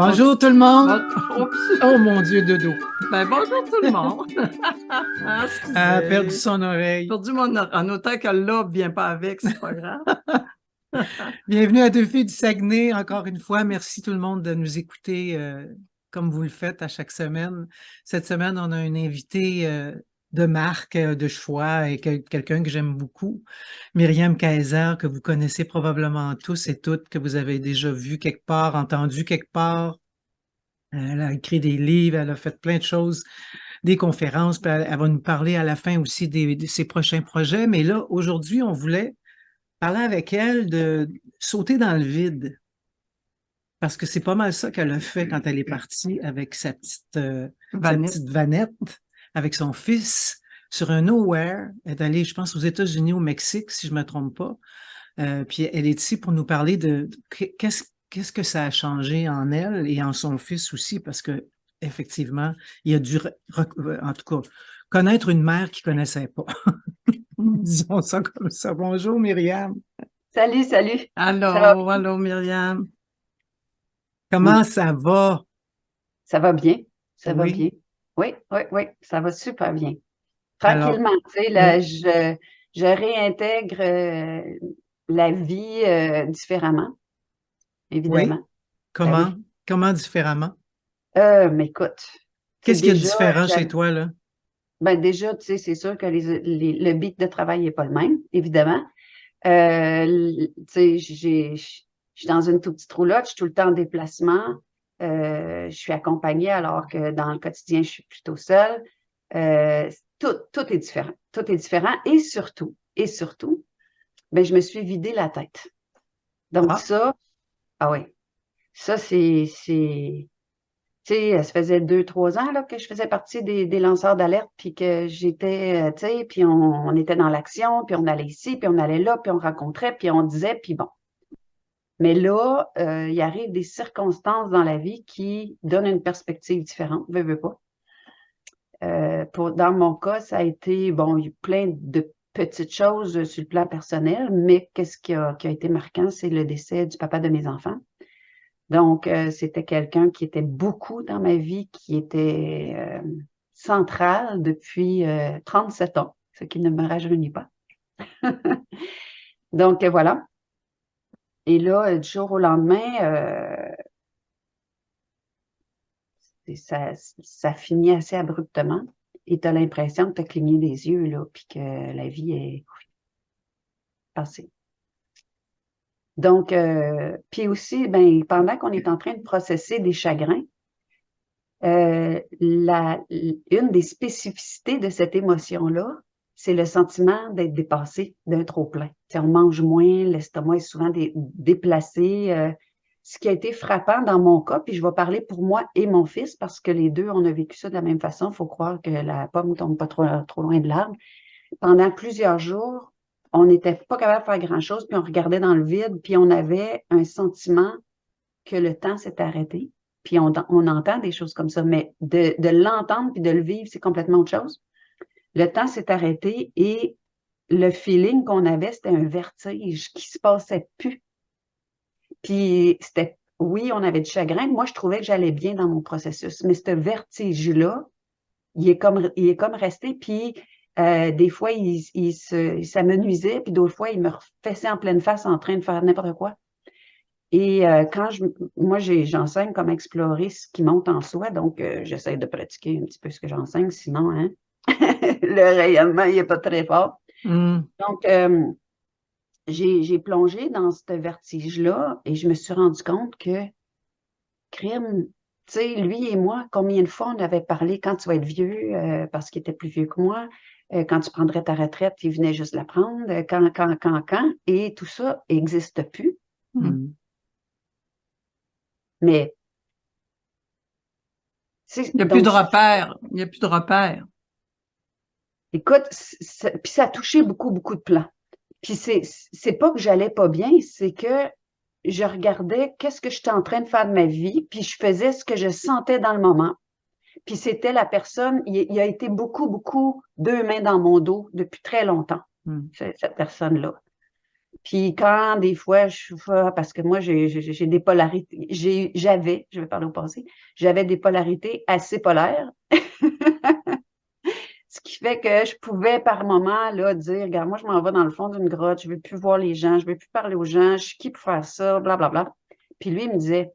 Bonjour tout le monde. Oups. Oh mon Dieu, Dodo Bonjour tout le monde. a perdu son oreille. Perdu en autant que là ne vient pas avec, c'est pas grave. Bienvenue à Deux filles du Saguenay. Encore une fois, merci tout le monde de nous écouter comme vous le faites à chaque semaine. Cette semaine, on a un invité de marque, de choix et quelqu'un que j'aime beaucoup, Myriam Kayser, que vous connaissez probablement tous et toutes, que vous avez déjà vu quelque part, entendu quelque part. Elle a écrit des livres, elle a fait plein de choses, des conférences, puis elle va nous parler à la fin aussi de ses prochains projets. Mais là, aujourd'hui, on voulait parler avec elle de sauter dans le vide. Parce que c'est pas mal ça qu'elle a fait quand elle est partie avec sa petite Vanette, avec son fils, sur un nowhere. Elle est allée, je pense, aux États-Unis, au Mexique, si je me trompe pas. Puis elle est ici pour nous parler de qu'est-ce que ça a changé en elle et en son fils aussi, parce que effectivement, il a dû, en tout cas, connaître une mère qu'il connaissait pas. Disons ça comme ça. Bonjour, Myriam. Salut, salut. Allô, Myriam. Comment ça va? Ça va bien, ça va Oui. bien. Oui, oui, oui, ça va super bien. Alors, Tranquillement, tu sais, là, je réintègre la vie différemment, oui. évidemment. Ben Comment? oui. Comment différemment? Mais écoute, Qu'est-ce qu'il y a de déjà, différent chez toi, là? déjà, tu sais, c'est sûr que le beat de travail n'est pas le même, évidemment. Tu sais, je suis dans une toute petite roulotte, je suis tout le temps en déplacement. Je suis accompagnée alors que dans le quotidien, je suis plutôt seule. Euh, tout est différent. Tout est différent. Et surtout, ben, je me suis vidé la tête. Donc Ah, ça, ah oui, ça tu sais, ça faisait 2, 3 ans là, que je faisais partie des lanceurs d'alerte, puis que j'étais, tu sais, puis on était dans l'action, puis on allait ici, puis on allait là, puis on rencontrait, puis on disait, puis bon. Mais là, il arrive des circonstances dans la vie qui donnent une perspective différente, veux pas. Dans mon cas, ça a été, bon, il y a plein de petites choses sur le plan personnel, mais qu'est-ce qui a été marquant, c'est le décès du papa de mes enfants. Donc, c'était quelqu'un qui était beaucoup dans ma vie, qui était central depuis 37 ans, ce qui ne me rajeunit pas. Donc, voilà. Et là, du jour au lendemain, ça finit assez abruptement. Et tu as l'impression que tu as cligné des yeux, là, puis que la vie est passée. Donc, puis aussi, ben, pendant qu'on est en train de processer des chagrins, une des spécificités de cette émotion-là, c'est le sentiment d'être dépassé, d'un trop-plein. On mange moins, l'estomac est souvent déplacé. Ce qui a été frappant dans mon cas, puis je vais parler pour moi et mon fils, parce que les deux, on a vécu ça de la même façon. Il faut croire que la pomme ne tombe pas trop loin de l'arbre. Pendant plusieurs jours, on n'était pas capable de faire grand-chose, puis on regardait dans le vide, puis on avait un sentiment que le temps s'est arrêté. Puis on entend des choses comme ça, mais de l'entendre puis de le vivre, c'est complètement autre chose. Le temps s'est arrêté et le feeling qu'on avait, c'était un vertige qui se passait plus. Puis c'était, oui, on avait du chagrin. Moi, je trouvais que j'allais bien dans mon processus, mais ce vertige-là, il est comme resté. Puis des fois, ça me nuisait, puis d'autres fois, il me refessait en pleine face en train de faire n'importe quoi. Et moi, j'enseigne comment explorer ce qui monte en soi, donc j'essaie de pratiquer un petit peu ce que j'enseigne, sinon, hein, le rayonnement, il n'est pas très fort. Donc, j'ai plongé dans ce vertige-là et je me suis rendu compte que, crime, tu sais, lui et moi, combien de fois on avait parlé quand tu vas être vieux, parce qu'il était plus vieux que moi, quand tu prendrais ta retraite, il venait juste la prendre, quand, et tout ça n'existe plus. Mais il n'y a plus de repères. Il n'y a plus de repères. Écoute, puis ça a touché beaucoup, beaucoup de plans. Puis c'est pas que j'allais pas bien, c'est que je regardais qu'est-ce que j'étais en train de faire de ma vie, puis je faisais ce que je sentais dans le moment. Puis c'était la personne, il a été beaucoup, beaucoup deux mains dans mon dos depuis très longtemps, cette personne-là. Puis quand des fois, parce que moi, j'ai des polarités, je vais parler au passé, j'avais des polarités assez polaires, ce qui fait que je pouvais par moment là, dire, regarde, moi, je m'en vais dans le fond d'une grotte, je ne veux plus voir les gens, je ne veux plus parler aux gens, je suis qui pour faire ça, blablabla. Puis lui, il me disait,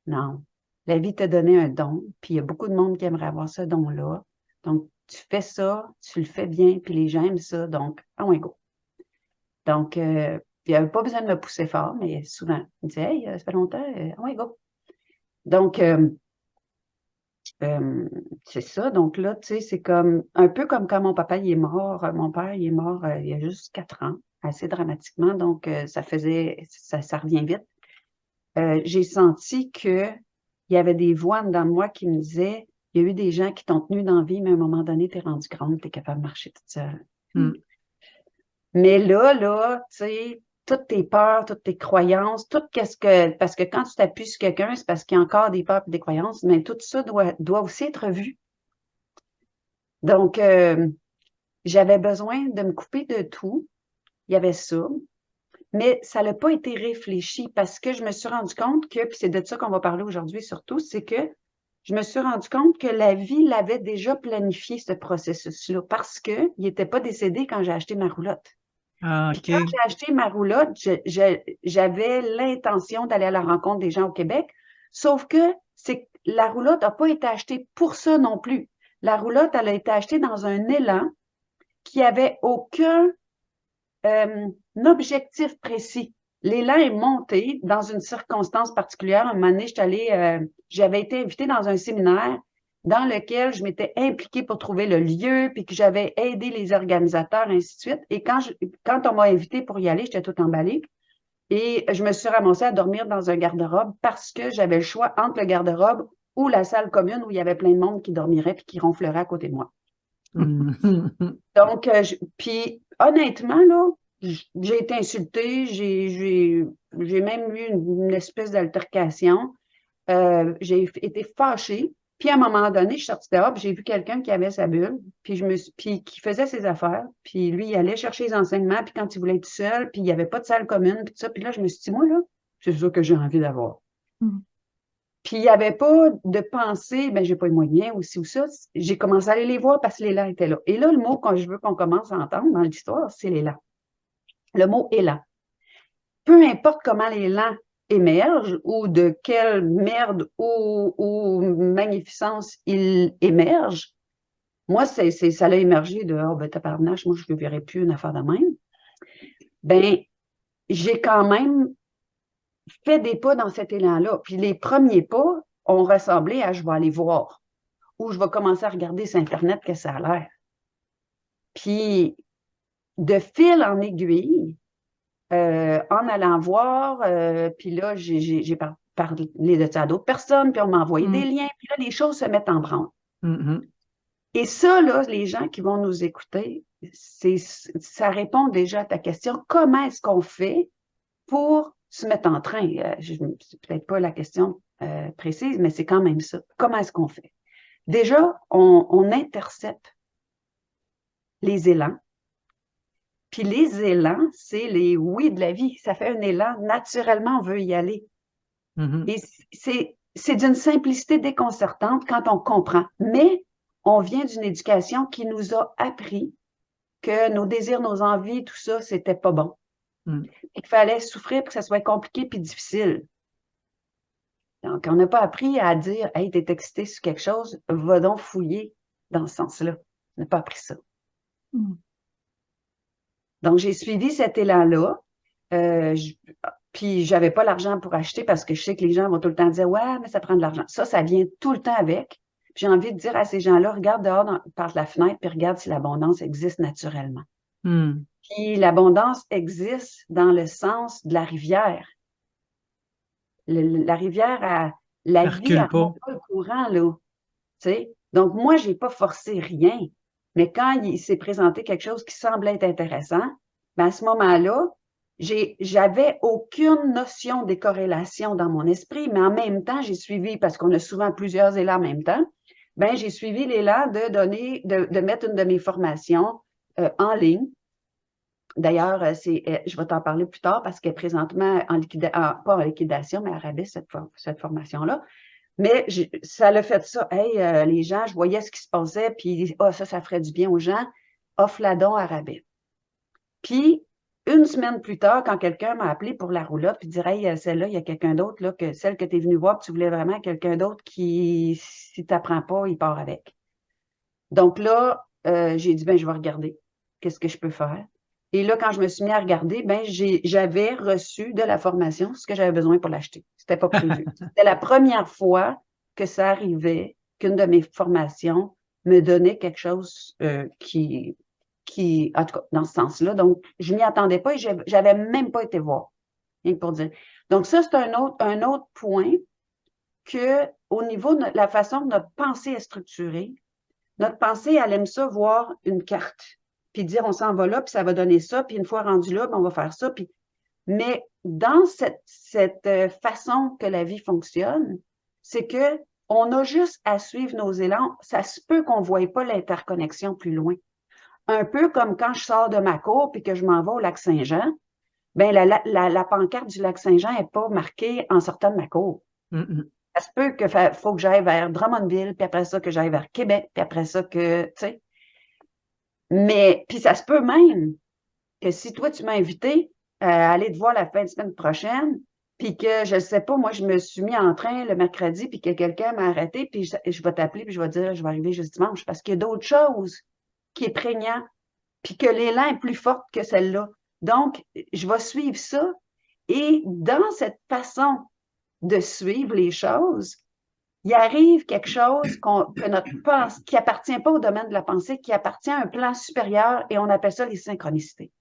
non, la vie t'a donné un don, puis il y a beaucoup de monde qui aimerait avoir ce don-là. Donc, tu fais ça, tu le fais bien, puis les gens aiment ça, donc, ah ouais, go. Donc, il n'y avait pas besoin de me pousser fort, mais souvent, il me disait, hey, ça fait longtemps, ah ouais, go. Donc, c'est ça. Donc là, tu sais, c'est comme un peu comme quand mon papa il est mort. Mon père, il est mort il y a juste 4 ans, assez dramatiquement. Donc, ça revient vite. J'ai senti que il y avait des voix dans moi qui me disaient, il y a eu des gens qui t'ont tenu dans la vie, mais à un moment donné, tu es rendu grande, tu es capable de marcher toute seule. Mais là, tu sais, toutes tes peurs, toutes tes croyances, parce que quand tu t'appuies sur quelqu'un, c'est parce qu'il y a encore des peurs et des croyances, mais tout ça doit aussi être vu. Donc, j'avais besoin de me couper de tout. Il y avait ça. Mais ça n'a pas été réfléchi parce que je me suis rendu compte que, puis c'est de ça qu'on va parler aujourd'hui surtout, c'est que je me suis rendu compte que la vie l'avait déjà planifié, ce processus-là, parce qu'il n'était pas décédé quand j'ai acheté ma roulotte. Ah, Puis OK. quand j'ai acheté ma roulotte, j'avais l'intention d'aller à la rencontre des gens au Québec, sauf que la roulotte n'a pas été achetée pour ça non plus. La roulotte, elle a été achetée dans un élan qui avait aucun objectif précis. L'élan est monté dans une circonstance particulière. Un moment donné, j'avais été invitée dans un séminaire dans lequel je m'étais impliquée pour trouver le lieu, puis que j'avais aidé les organisateurs, ainsi de suite. Et quand on m'a invitée pour y aller, j'étais toute emballée. Et je me suis ramassée à dormir dans un garde-robe parce que j'avais le choix entre le garde-robe ou la salle commune où il y avait plein de monde qui dormirait puis qui ronflerait à côté de moi. Donc, puis honnêtement, là, j'ai été insultée, j'ai même eu une espèce d'altercation. J'ai été fâchée. Puis à un moment donné, je suis sortie dehors, puis j'ai vu quelqu'un qui avait sa bulle, puis qui faisait ses affaires. Puis lui, il allait chercher les enseignements, puis quand il voulait être seul, puis il n'y avait pas de salle commune, puis tout ça. Puis là, je me suis dit, moi, là, c'est ça que j'ai envie d'avoir. Puis il n'y avait pas de pensée, ben j'ai pas les moyens aussi ou ça. J'ai commencé à aller les voir parce que l'élan était là. Et là, le mot que je veux qu'on commence à entendre dans l'histoire, c'est l'élan. Le mot élan. Peu importe comment l'élan émerge ou de quelle merde ou magnificence il émerge, moi, ça l'a émergé de « Oh, ben tabarnache, moi, je ne verrai plus une affaire de même ». Ben, j'ai quand même fait des pas dans cet élan-là. Puis les premiers pas ont ressemblé à « je vais aller voir » ou « je vais commencer à regarder sur Internet que ça a l'air ». Puis de fil en aiguille, en allant voir, puis là, j'ai parlé de ça à d'autres personnes, puis on m'a envoyé des liens, puis là, les choses se mettent en branle. Et ça, là, les gens qui vont nous écouter, ça répond déjà à ta question. Comment est-ce qu'on fait pour se mettre en train? C'est peut-être pas la question précise, mais c'est quand même ça. Comment est-ce qu'on fait? Déjà, on intercepte les élans. Puis les élans, c'est les oui de la vie. Ça fait un élan. Naturellement, on veut y aller. Et c'est d'une simplicité déconcertante quand on comprend. Mais on vient d'une éducation qui nous a appris que nos désirs, nos envies, tout ça, c'était pas bon. Il fallait souffrir pour que ça soit compliqué puis difficile. Donc, on n'a pas appris à dire « Hey, t'es excité sur quelque chose, va donc fouiller dans ce sens-là. » On n'a pas appris ça. Donc, j'ai suivi cet élan-là. Puis, j'avais pas l'argent pour acheter parce que je sais que les gens vont tout le temps dire « Ouais, mais ça prend de l'argent. » Ça vient tout le temps avec. Puis, j'ai envie de dire à ces gens-là, regarde dehors par la fenêtre, puis regarde si l'abondance existe naturellement. Puis, l'abondance existe dans le sens de la rivière. La rivière, la vie remonte pas le courant, là. Tu sais? Donc, moi, j'ai pas forcé rien. Mais quand il s'est présenté quelque chose qui semblait être intéressant, ben à ce moment-là, j'avais aucune notion des corrélations dans mon esprit, mais en même temps, j'ai suivi, parce qu'on a souvent plusieurs élans en même temps, ben j'ai suivi l'élan de mettre une de mes formations en ligne D'ailleurs, je vais t'en parler plus tard parce qu'elle est présentement pas en liquidation, mais à rabais, cette formation-là. Mais ça l'a fait ça. Hey, les gens, je voyais ce qui se passait, puis ça ferait du bien aux gens. Offre-la donc à rabais. Puis, une semaine plus tard, quand quelqu'un m'a appelé pour la roulotte, puis dire, hey, celle-là, il y a quelqu'un d'autre, là, celle que tu es venue voir, puis tu voulais vraiment quelqu'un d'autre qui, si tu n'apprends pas, il part avec. Donc là, j'ai dit, ben, je vais regarder. Qu'est-ce que je peux faire? Et là, quand je me suis mis à regarder, ben, j'avais reçu de la formation ce que j'avais besoin pour l'acheter. C'était pas prévu. C'était la première fois que ça arrivait qu'une de mes formations me donnait quelque chose en tout cas, dans ce sens-là. Donc, je m'y attendais pas et j'avais même pas été voir. Rien que pour dire. Donc, ça, c'est un autre point que, au niveau de la façon dont notre pensée est structurée, notre pensée, elle aime ça voir une carte, puis dire on s'en va là, puis ça va donner ça, puis une fois rendu là, ben, on va faire ça. Puis... Mais dans cette façon que la vie fonctionne, c'est que on a juste à suivre nos élans. Ça se peut qu'on ne voie pas l'interconnexion plus loin. Un peu comme quand je sors de ma cour puis que je m'en vais au lac Saint-Jean, ben la pancarte du lac Saint-Jean n'est pas marquée en sortant de ma cour. Ça se peut qu'il faut que j'aille vers Drummondville, puis après ça, que j'aille vers Québec, puis après ça, que, tu sais. Mais, puis ça se peut même que si toi, tu m'as invité à aller te voir la fin de semaine prochaine, puis que, je ne sais pas, moi, je me suis mis en train le mercredi, puis que quelqu'un m'a arrêté, puis je vais t'appeler, puis je vais te dire, je vais arriver juste dimanche, parce qu'il y a d'autres choses qui est prégnant, puis que l'élan est plus fort que celle-là. Donc, je vais suivre ça. Et dans cette façon de suivre les choses, il arrive quelque chose que notre pensée, qui appartient pas au domaine de la pensée, qui appartient à un plan supérieur et on appelle ça les synchronicités.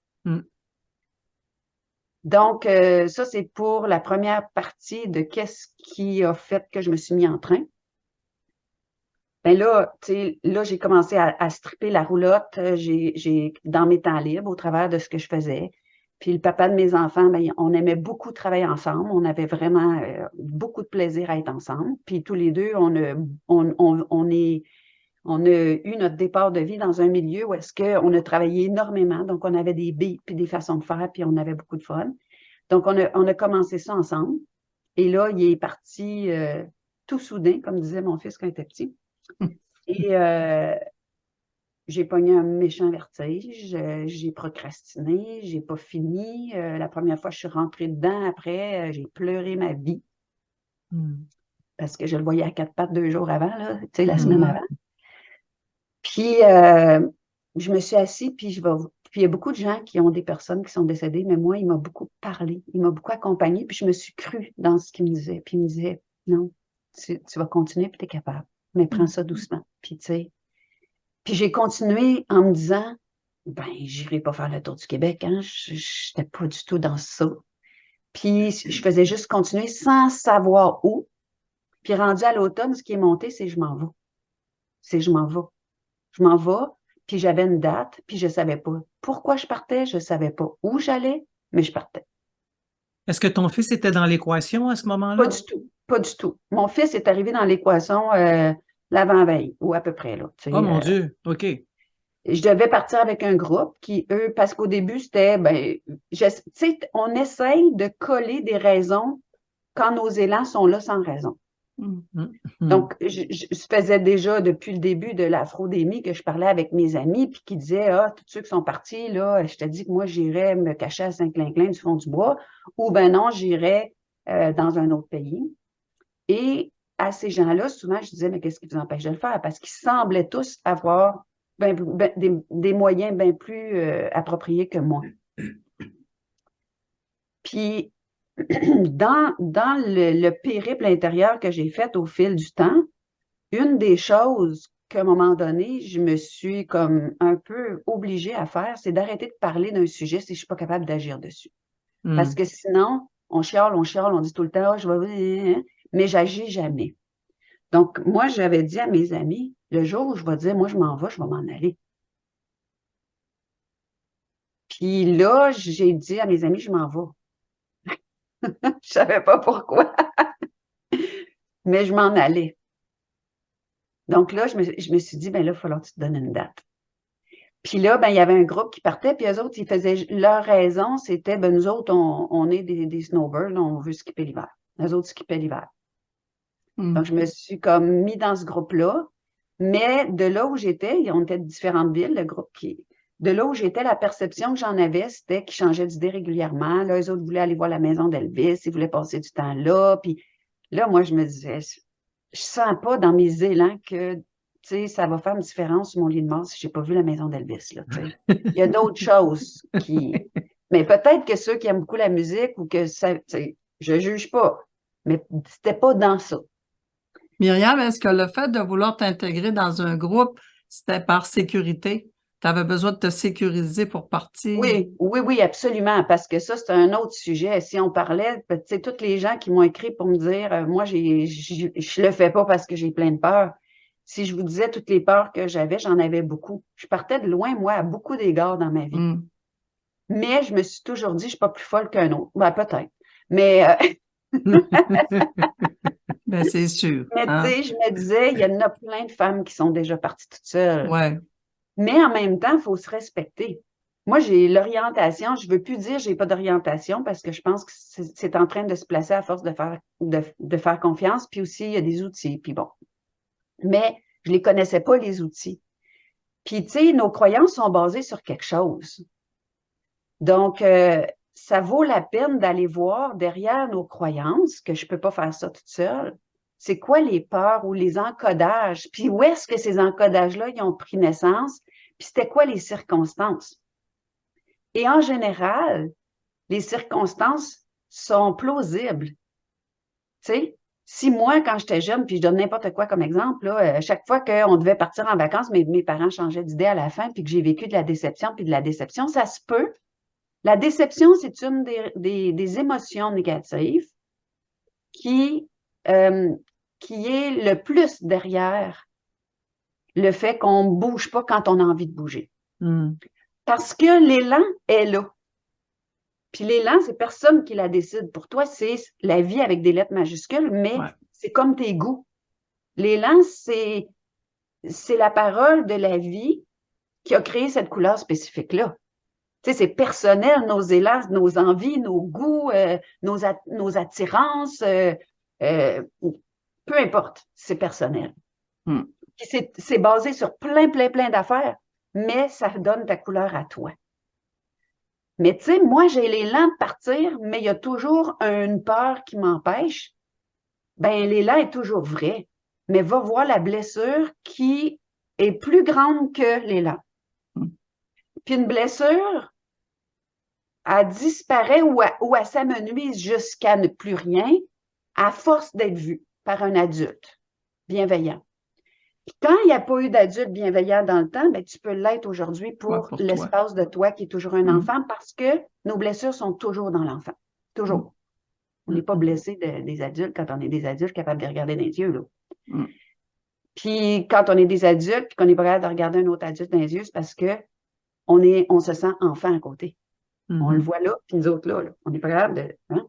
Donc, ça, c'est pour la première partie de qu'est-ce qui a fait que je me suis mis en train. Ben là, tu sais, là, j'ai commencé à stripper la roulotte, dans mes temps libres, au travers de ce que je faisais. Puis le papa de mes enfants, ben, on aimait beaucoup travailler ensemble. On avait vraiment beaucoup de plaisir à être ensemble. Puis tous les deux, on a eu notre départ de vie dans un milieu où est-ce qu'on a travaillé énormément. Donc, on avait des billes puis des façons de faire, puis on avait beaucoup de fun. Donc, on a commencé ça ensemble. Et là, il est parti tout soudain, comme disait mon fils quand il était petit. Et j'ai pogné un méchant vertige, j'ai procrastiné, j'ai pas fini. La première fois, je suis rentrée dedans. Après, j'ai pleuré ma vie parce que je le voyais à quatre pattes 2 jours avant, là, tu sais, la semaine avant. Puis, je me suis assise, puis puis il y a beaucoup de gens qui ont des personnes qui sont décédées, mais moi, il m'a beaucoup parlé, il m'a beaucoup accompagnée, puis je me suis crue dans ce qu'il me disait. Puis il me disait, non, tu vas continuer, puis tu es capable, mais prends ça doucement. Puis, tu sais, puis j'ai continué en me disant, ben, j'irai pas faire le tour du Québec, hein, je n'étais pas du tout dans ça. Puis je faisais juste continuer sans savoir où. Puis rendu à l'automne, ce qui est monté, c'est je m'en vais. C'est je m'en vais. Je m'en vais, puis j'avais une date, puis je ne savais pas pourquoi je partais, je ne savais pas où j'allais, mais je partais. Est-ce que ton fils était dans l'équation à ce Pas moment-là? du tout, pas du tout. Mon fils est arrivé dans l'équation l'avant-veille, ou à peu près, là. Tu sais, Oh mon Dieu, OK. je devais partir avec un groupe qui, eux, parce qu'au début, c'était, ben, tu sais, on essaye de coller des raisons quand nos élans sont là sans raison. Donc, je faisais déjà depuis le début de l'Afrodémie que je parlais avec mes amis puis qui disaient, ah, tous ceux qui sont partis, là, je te dis que moi, j'irais me cacher à Saint-Clinclin du fond du bois ou ben non, j'irais dans un autre pays. Et à ces gens-là, souvent, je disais, mais qu'est-ce qui vous empêche de le faire? Parce qu'ils semblaient tous avoir des moyens bien plus appropriés que moi. Puis, dans le périple intérieur que j'ai fait au fil du temps, une des choses qu'à un moment donné, je me suis comme un peu obligée à faire, c'est d'arrêter de parler d'un sujet si je ne suis pas capable d'agir dessus. Parce que sinon, on chiale, on dit tout le temps, ah, je vais, mais j'agis jamais. Donc, moi, j'avais dit à mes amis, le jour où je vais dire, moi, je m'en vais, je vais m'en aller. Puis là, j'ai dit à mes amis, je m'en vais. Je savais pas pourquoi, mais je m'en allais. Donc là, je me suis dit, ben là, il va falloir que tu te donnes une date. Puis là, ben, il y avait un groupe qui partait, puis eux autres, ils faisaient leur raison, c'était ben nous autres, on est des snowbirds, on veut skipper l'hiver. Eux autres skippaient l'hiver. Donc, je me suis comme mis dans ce groupe-là. Mais de là où j'étais, on était de différentes villes, le groupe qui. De là où j'étais, la perception que j'en avais, c'était qu'ils changeaient d'idée régulièrement. Là, eux autres voulaient aller voir la maison d'Elvis, ils voulaient passer du temps là. Puis là, moi, je me disais, je sens pas dans mes élans que, tu sais, ça va faire une différence sur mon lit de mort si j'ai pas vu la maison d'Elvis, là, tu sais. Il y a d'autres choses qui. Mais peut-être que ceux qui aiment beaucoup la musique ou que ça, tu sais, je juge pas. Mais c'était pas dans ça. Myriam, est-ce que le fait de vouloir t'intégrer dans un groupe, c'était par sécurité? Tu avais besoin de te sécuriser pour partir? Oui, absolument, parce que ça, c'est un autre sujet. Si on parlait, tu sais, tous les gens qui m'ont écrit pour me dire, moi, je le fais pas parce que j'ai plein de peurs. Si je vous disais toutes les peurs que j'avais, j'en avais beaucoup. Je partais de loin, moi, à beaucoup d'égards dans ma vie. Mais je me suis toujours dit, je suis pas plus folle qu'un autre. Ben, peut-être. Mais Ben, c'est sûr. Mais tu sais, je me disais, il y en a plein de femmes qui sont déjà parties toutes seules. Ouais. Mais en même temps, il faut se respecter. Moi, j'ai l'orientation. Je ne veux plus dire j'ai pas d'orientation parce que je pense que c'est en train de se placer à force de faire confiance. Puis aussi, il y a des outils. Puis bon. Mais je ne les connaissais pas, les outils. Puis, tu sais, nos croyances sont basées sur quelque chose. Donc, ça vaut la peine d'aller voir derrière nos croyances, que je ne peux pas faire ça toute seule. C'est quoi les peurs ou les encodages? Puis où est-ce que ces encodages-là, ils ont pris naissance? Puis c'était quoi les circonstances? Et en général, les circonstances sont plausibles. Tu sais, si moi, quand j'étais jeune, puis je donne n'importe quoi comme exemple, là, chaque fois qu'on devait partir en vacances, mes parents changeaient d'idée à la fin, puis que j'ai vécu de la déception, puis de la déception, ça se peut. La déception, c'est une des émotions négatives qui est le plus derrière le fait qu'on ne bouge pas quand on a envie de bouger. Parce que l'élan est là. Puis l'élan, c'est personne qui la décide. Pour toi, c'est la vie avec des lettres majuscules, mais c'est comme tes goûts. L'élan, c'est la parole de la vie qui a créé cette couleur spécifique-là. Tu sais, c'est personnel, nos élans, nos envies, nos goûts, nos attirances, peu importe, c'est personnel. C'est basé sur plein d'affaires, mais ça donne ta couleur à toi. Mais tu sais, moi, j'ai l'élan de partir, mais il y a toujours une peur qui m'empêche. Ben, l'élan est toujours vrai, mais va voir la blessure qui est plus grande que l'élan. Puis une blessure, elle disparaît ou elle s'amenuise jusqu'à ne plus rien à force d'être vue par un adulte bienveillant. Puis quand il n'y a pas eu d'adulte bienveillant dans le temps, ben, tu peux l'être aujourd'hui pour l'espace de toi qui est toujours un enfant parce que nos blessures sont toujours dans l'enfant. Toujours. On n'est pas blessé des adultes quand on est des adultes capables de regarder dans les yeux. Là. Puis quand on est des adultes et qu'on est pas capable de regarder un autre adulte dans les yeux, c'est parce que on se sent enfant à côté. On le voit là, puis nous autres là. On n'est pas capable de... Hein?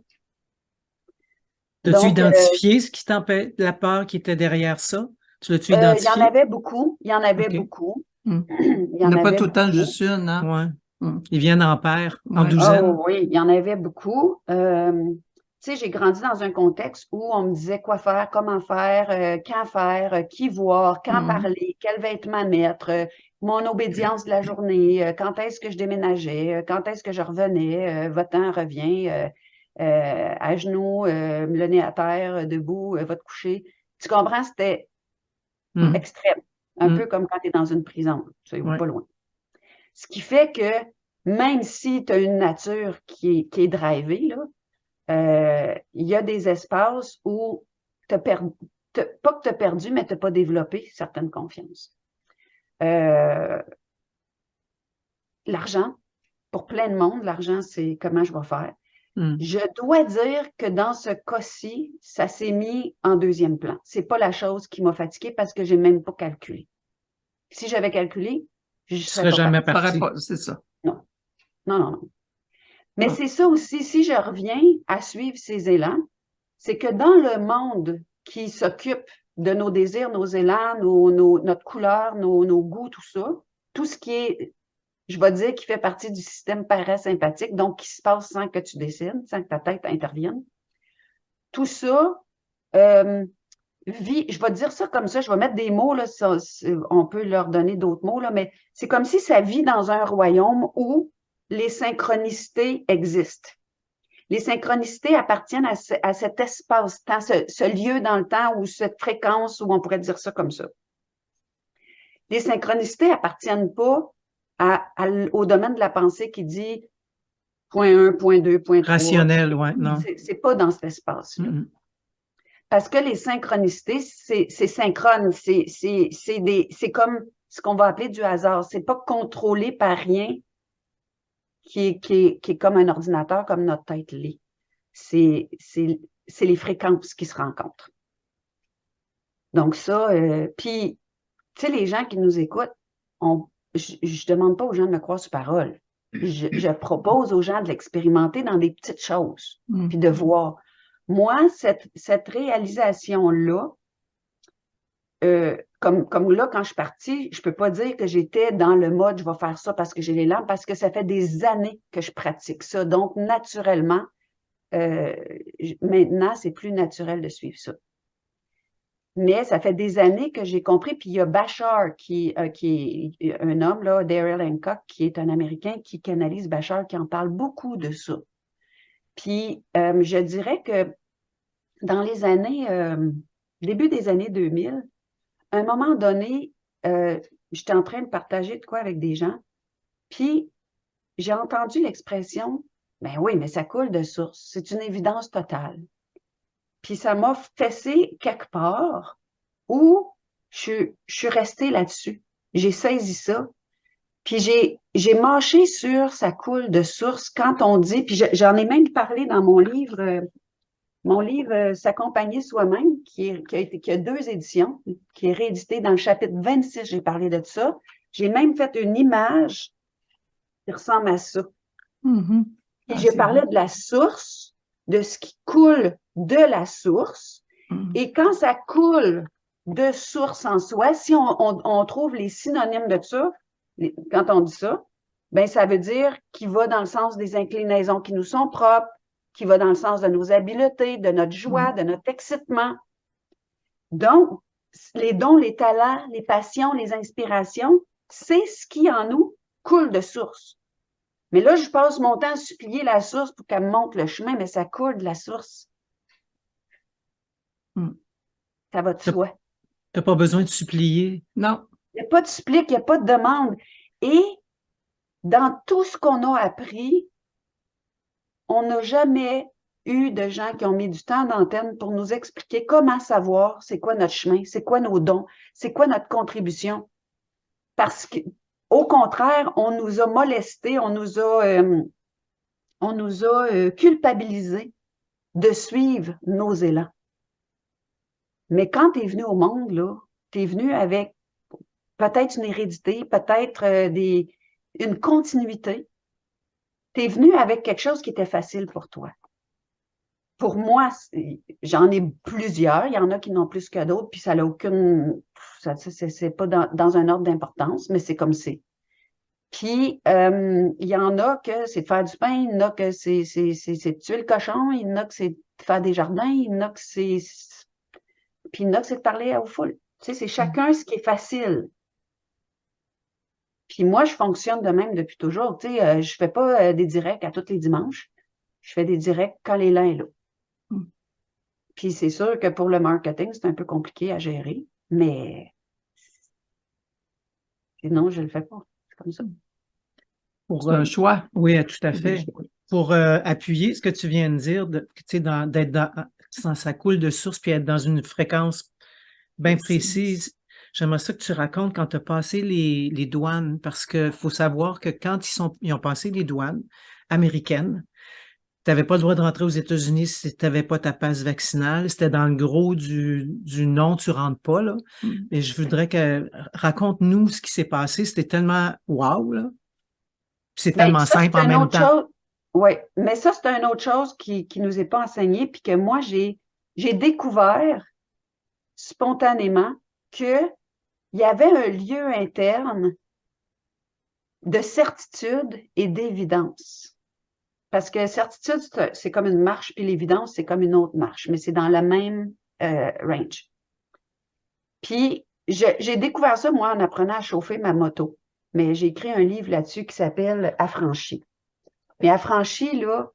As-tu identifié ce qui t'empêche, la peur qui était derrière ça? Tu l'as-tu identifié? Il y en avait beaucoup. Il y en avait beaucoup. Il n'y en a pas tout le temps juste une, hein? Ouais. Ils viennent en paire, en douzaine. Oh, oui, il y en avait beaucoup. Tu sais, j'ai grandi dans un contexte où on me disait quoi faire, comment faire, quand faire, qui voir, quand parler, quels vêtements mettre, mon obédience de la journée, quand est-ce que je déménageais, quand est-ce que je revenais, va-t'en, reviens, à genoux, le nez à terre, debout, va te coucher. Tu comprends? C'était extrême. Un peu comme quand tu es dans une prison. Tu sais, pas loin. Ce qui fait que même si tu as une nature qui est drivée, là, il y a des espaces où pas que tu as perdu, mais tu n'as pas développé certaines confiances. L'argent, pour plein de monde, l'argent, c'est comment je vais faire. Je dois dire que dans ce cas-ci, ça s'est mis en deuxième plan. C'est pas la chose qui m'a fatiguée parce que j'ai même pas calculé. Si j'avais calculé, je ne serais jamais parti. C'est ça. Non. Mais c'est ça aussi, si je reviens à suivre ces élans, c'est que dans le monde qui s'occupe de nos désirs, nos élans, notre couleur, nos goûts, tout ça, tout ce qui est je vais dire qu'il fait partie du système parasympathique, donc qui se passe sans que tu décides, sans que ta tête intervienne. Tout ça je vais dire ça comme ça, je vais mettre des mots, là, on peut leur donner d'autres mots, là, mais c'est comme si ça vit dans un royaume où les synchronicités existent. Les synchronicités appartiennent à cet espace-temps, ce lieu dans le temps ou cette fréquence, où on pourrait dire ça comme ça. Les synchronicités appartiennent pas au domaine de la pensée qui dit point 1, point 2, point 3. Rationnel, ouais, non. C'est pas dans cet espace-là. Mm-hmm. Parce que les synchronicités, c'est synchrone, c'est comme ce qu'on va appeler du hasard. C'est pas contrôlé par rien qui est comme un ordinateur, comme notre tête l'est. C'est les fréquences qui se rencontrent. Donc ça, puis, tu sais, les gens qui nous écoutent, je demande pas aux gens de me croire sur parole. Je propose aux gens de l'expérimenter dans des petites choses, puis de voir. Moi, cette réalisation-là, comme là, quand je suis partie, je peux pas dire que j'étais dans le mode « je vais faire ça parce que j'ai les lampes », parce que ça fait des années que je pratique ça. Donc, naturellement, maintenant, c'est plus naturel de suivre ça. Mais ça fait des années que j'ai compris, puis il y a Bashar, qui est un homme, là, Daryl Hancock, qui est un Américain, qui canalise Bashar, qui en parle beaucoup de ça. Puis, je dirais que dans les années, début des années 2000, à un moment donné, j'étais en train de partager de quoi avec des gens, puis j'ai entendu l'expression « ben oui, mais ça coule de source, c'est une évidence totale ». Puis ça m'a fessé quelque part où je suis restée là-dessus. J'ai saisi ça, puis j'ai mâché sur « ça coule de source » quand on dit, puis j'en ai même parlé dans mon livre S'accompagner soi-même, qui a 2 éditions, qui est réédité dans le chapitre 26, j'ai parlé de ça. J'ai même fait une image qui ressemble à ça. Mm-hmm. Et j'ai parlé de la source, de ce qui coule de la source. Et quand ça coule de source en soi, si on trouve les synonymes de ça, quand on dit ça, ben ça veut dire qu'il va dans le sens des inclinaisons qui nous sont propres, qui va dans le sens de nos habiletés, de notre joie, de notre excitement. Donc, les dons, les talents, les passions, les inspirations, c'est ce qui en nous coule de source. Mais là, je passe mon temps à supplier la source pour qu'elle me montre le chemin, mais ça coule de la source. Ça va de soi. Tu n'as pas besoin de supplier. Non. Il n'y a pas de supplique, il n'y a pas de demande. Et dans tout ce qu'on a appris, on n'a jamais eu de gens qui ont mis du temps d'antenne pour nous expliquer comment savoir c'est quoi notre chemin, c'est quoi nos dons, c'est quoi notre contribution. Parce que, au contraire, on nous a molestés, on nous a culpabilisés de suivre nos élans. Mais quand tu es venu au monde, là, tu es venu avec peut-être une hérédité, peut-être une continuité. Tu es venu avec quelque chose qui était facile pour toi. Pour moi, j'en ai plusieurs. Il y en a qui n'ont plus que d'autres, puis ça n'a aucune... c'est pas dans un ordre d'importance, mais c'est comme c'est. Puis, il y en a que c'est de faire du pain, il y en a que c'est de tuer le cochon, il y en a que c'est de faire des jardins, il y en a que c'est... Puis, il y en a que c'est de parler aux foules. Tu sais, c'est chacun ce qui est facile. Puis moi, je fonctionne de même depuis toujours. Tu sais, je fais pas des directs à tous les dimanches. Je fais des directs quand l'élan est là. Puis c'est sûr que pour le marketing, c'est un peu compliqué à gérer, mais sinon, je le fais pas. C'est comme ça. C'est un choix. Oui, tout à fait. Pour appuyer ce que tu viens de dire, d'être dans sa coule de source puis être dans une fréquence bien précise, j'aimerais ça que tu racontes quand tu as passé les douanes, parce qu'il faut savoir que quand ils ont passé les douanes américaines, tu n'avais pas le droit de rentrer aux États-Unis si tu n'avais pas ta passe vaccinale. C'était dans le gros du non, tu rentres pas, là. Et je voudrais que raconte-nous ce qui s'est passé. C'était tellement wow, là. C'est tellement simple en même temps. Oui, mais ça, c'est une autre chose qui nous est pas enseignée, puis que moi, j'ai découvert spontanément qu'il y avait un lieu interne de certitude et d'évidence. Parce que certitude, c'est comme une marche, puis l'évidence, c'est comme une autre marche, mais c'est dans la même range. Puis, j'ai découvert ça, moi, en apprenant à chauffer ma moto. Mais j'ai écrit un livre là-dessus qui s'appelle Affranchi. Mais affranchi, là,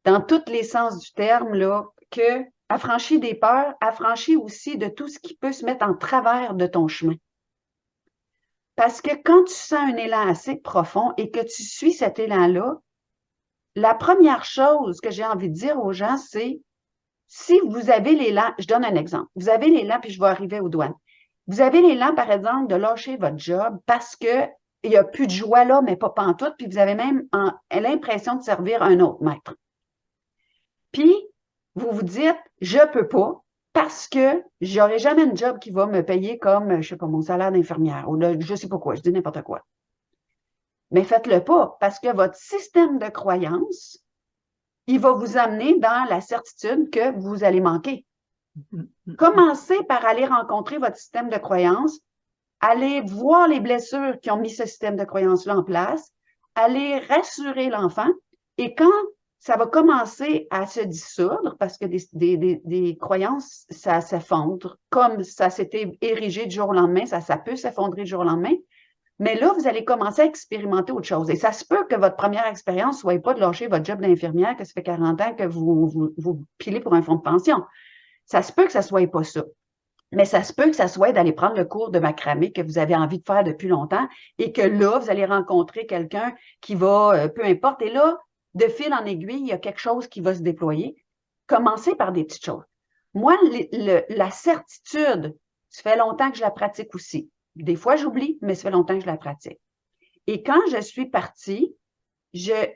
dans tous les sens du terme, là, que affranchi des peurs, affranchi aussi de tout ce qui peut se mettre en travers de ton chemin. Parce que quand tu sens un élan assez profond et que tu suis cet élan-là, la première chose que j'ai envie de dire aux gens, c'est si vous avez l'élan, je donne un exemple, vous avez l'élan, puis je vais arriver aux douanes. Vous avez l'élan, par exemple, de lâcher votre job parce que il n'y a plus de joie là, mais pas pantoute, puis vous avez même l'impression de servir un autre maître. Puis, vous vous dites, je peux pas parce que j'aurai jamais un job qui va me payer comme, je sais pas, mon salaire d'infirmière ou je sais pas quoi, je dis n'importe quoi. Mais faites-le pas parce que votre système de croyance, il va vous amener dans la certitude que vous allez manquer. Commencez par aller rencontrer votre système de croyance, aller voir les blessures qui ont mis ce système de croyance-là en place, aller rassurer l'enfant et quand ça va commencer à se dissoudre parce que des croyances, ça s'effondre. Comme ça s'était érigé du jour au lendemain, ça peut s'effondrer du jour au lendemain. Mais là, vous allez commencer à expérimenter autre chose. Et ça se peut que votre première expérience ne soit pas de lâcher votre job d'infirmière, que ça fait 40 ans que vous pilez pour un fonds de pension. Ça se peut que ça ne soit pas ça. Mais ça se peut que ça soit d'aller prendre le cours de macramé que vous avez envie de faire depuis longtemps et que là, vous allez rencontrer quelqu'un qui va, peu importe. Et là, de fil en aiguille, il y a quelque chose qui va se déployer. Commencez par des petites choses. Moi, la certitude, ça fait longtemps que je la pratique aussi. Des fois, j'oublie, mais ça fait longtemps que je la pratique. Et quand je suis partie,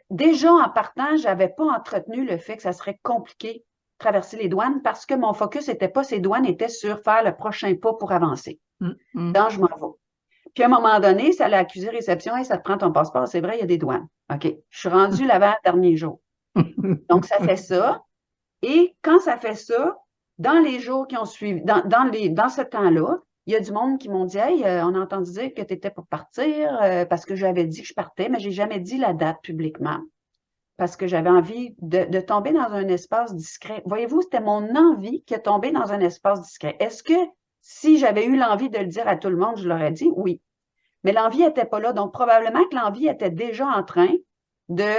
déjà en partant, je n'avais pas entretenu le fait que ça serait compliqué de traverser les douanes parce que mon focus n'était pas ces douanes, était sur faire le prochain pas pour avancer. Donc, je m'en vais. Puis à un moment donné, ça l'a accusé réception, hey, ça te prend ton passeport, c'est vrai, il y a des douanes. OK. Je suis rendue l'avant-dernier jour. Donc, ça fait ça. Et quand ça fait ça, dans les jours qui ont suivi, dans ce temps-là, il y a du monde qui m'ont dit, hey, on a entendu dire que tu étais pour partir parce que j'avais dit que je partais, mais je n'ai jamais dit la date publiquement parce que j'avais envie de tomber dans un espace discret. Voyez-vous, c'était mon envie qui est tombé dans un espace discret. Est-ce que si j'avais eu l'envie de le dire à tout le monde, je l'aurais dit? Oui. Mais l'envie n'était pas là. Donc, probablement que l'envie était déjà en train de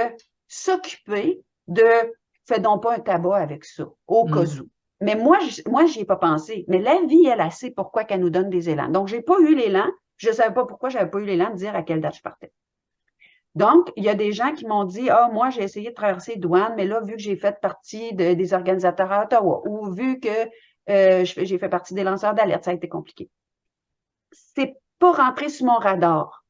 s'occuper de « fais donc pas un tabac avec ça, au cas où ». Mais moi, j'y ai pas pensé. Mais la vie, elle sait pourquoi qu'elle nous donne des élans. Donc, j'ai pas eu l'élan. Je ne savais pas pourquoi j'avais pas eu l'élan de dire à quelle date je partais. Donc, il y a des gens qui m'ont dit, ah, moi, j'ai essayé de traverser les douanes, mais là, vu que j'ai fait partie des organisateurs à Ottawa ou vu que j'ai fait partie des lanceurs d'alerte, ça a été compliqué. C'est pas rentré sur mon radar.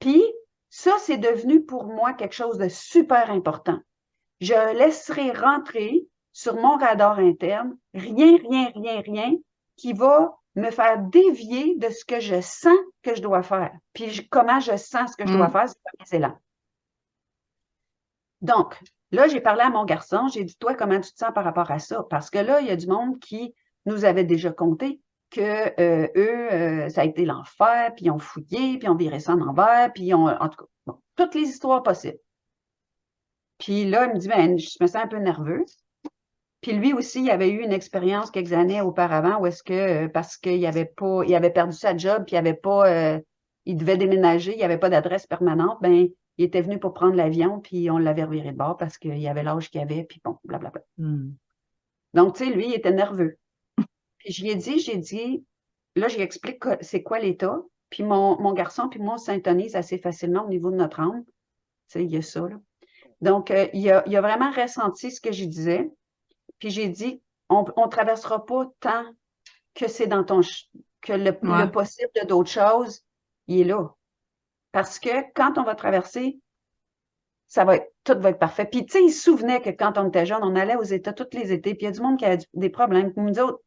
Puis, ça, c'est devenu pour moi quelque chose de super important. Je laisserai rentrer sur mon radar interne rien qui va me faire dévier de ce que je sens que je dois faire. Puis comment je sens ce que je dois faire, c'est par mes élans. Donc, là, j'ai parlé à mon garçon, j'ai dit, toi, comment tu te sens par rapport à ça? Parce que là, il y a du monde qui nous avait déjà compté que eux, ça a été l'enfer, puis ils ont fouillé, puis ils ont viré ça en envers, puis ils ont, en tout cas, bon, toutes les histoires possibles. Puis là, il me dit, ben, je me sens un peu nerveuse. Puis lui aussi, il avait eu une expérience quelques années auparavant où est-ce que, parce qu'il avait perdu sa job, puis il devait déménager, il n'y avait pas d'adresse permanente, ben, il était venu pour prendre l'avion, puis on l'avait reviré de bord parce qu'il avait l'âge qu'il avait, puis bon, blablabla. Donc, tu sais, lui, il était nerveux. Puis j'ai dit, là, j'explique c'est quoi l'état, puis mon garçon, puis moi, on s'intonise assez facilement au niveau de notre âme. Tu sais, il y a ça, là. Donc, il a vraiment ressenti ce que je disais. Puis j'ai dit, on ne traversera pas tant que c'est dans le possible de d'autres choses, il est là. Parce que quand on va traverser, tout va être parfait. Puis tu sais, il se souvenait que quand on était jeune, on allait aux États tous les étés, puis il y a du monde qui a des problèmes. Puis nous autres,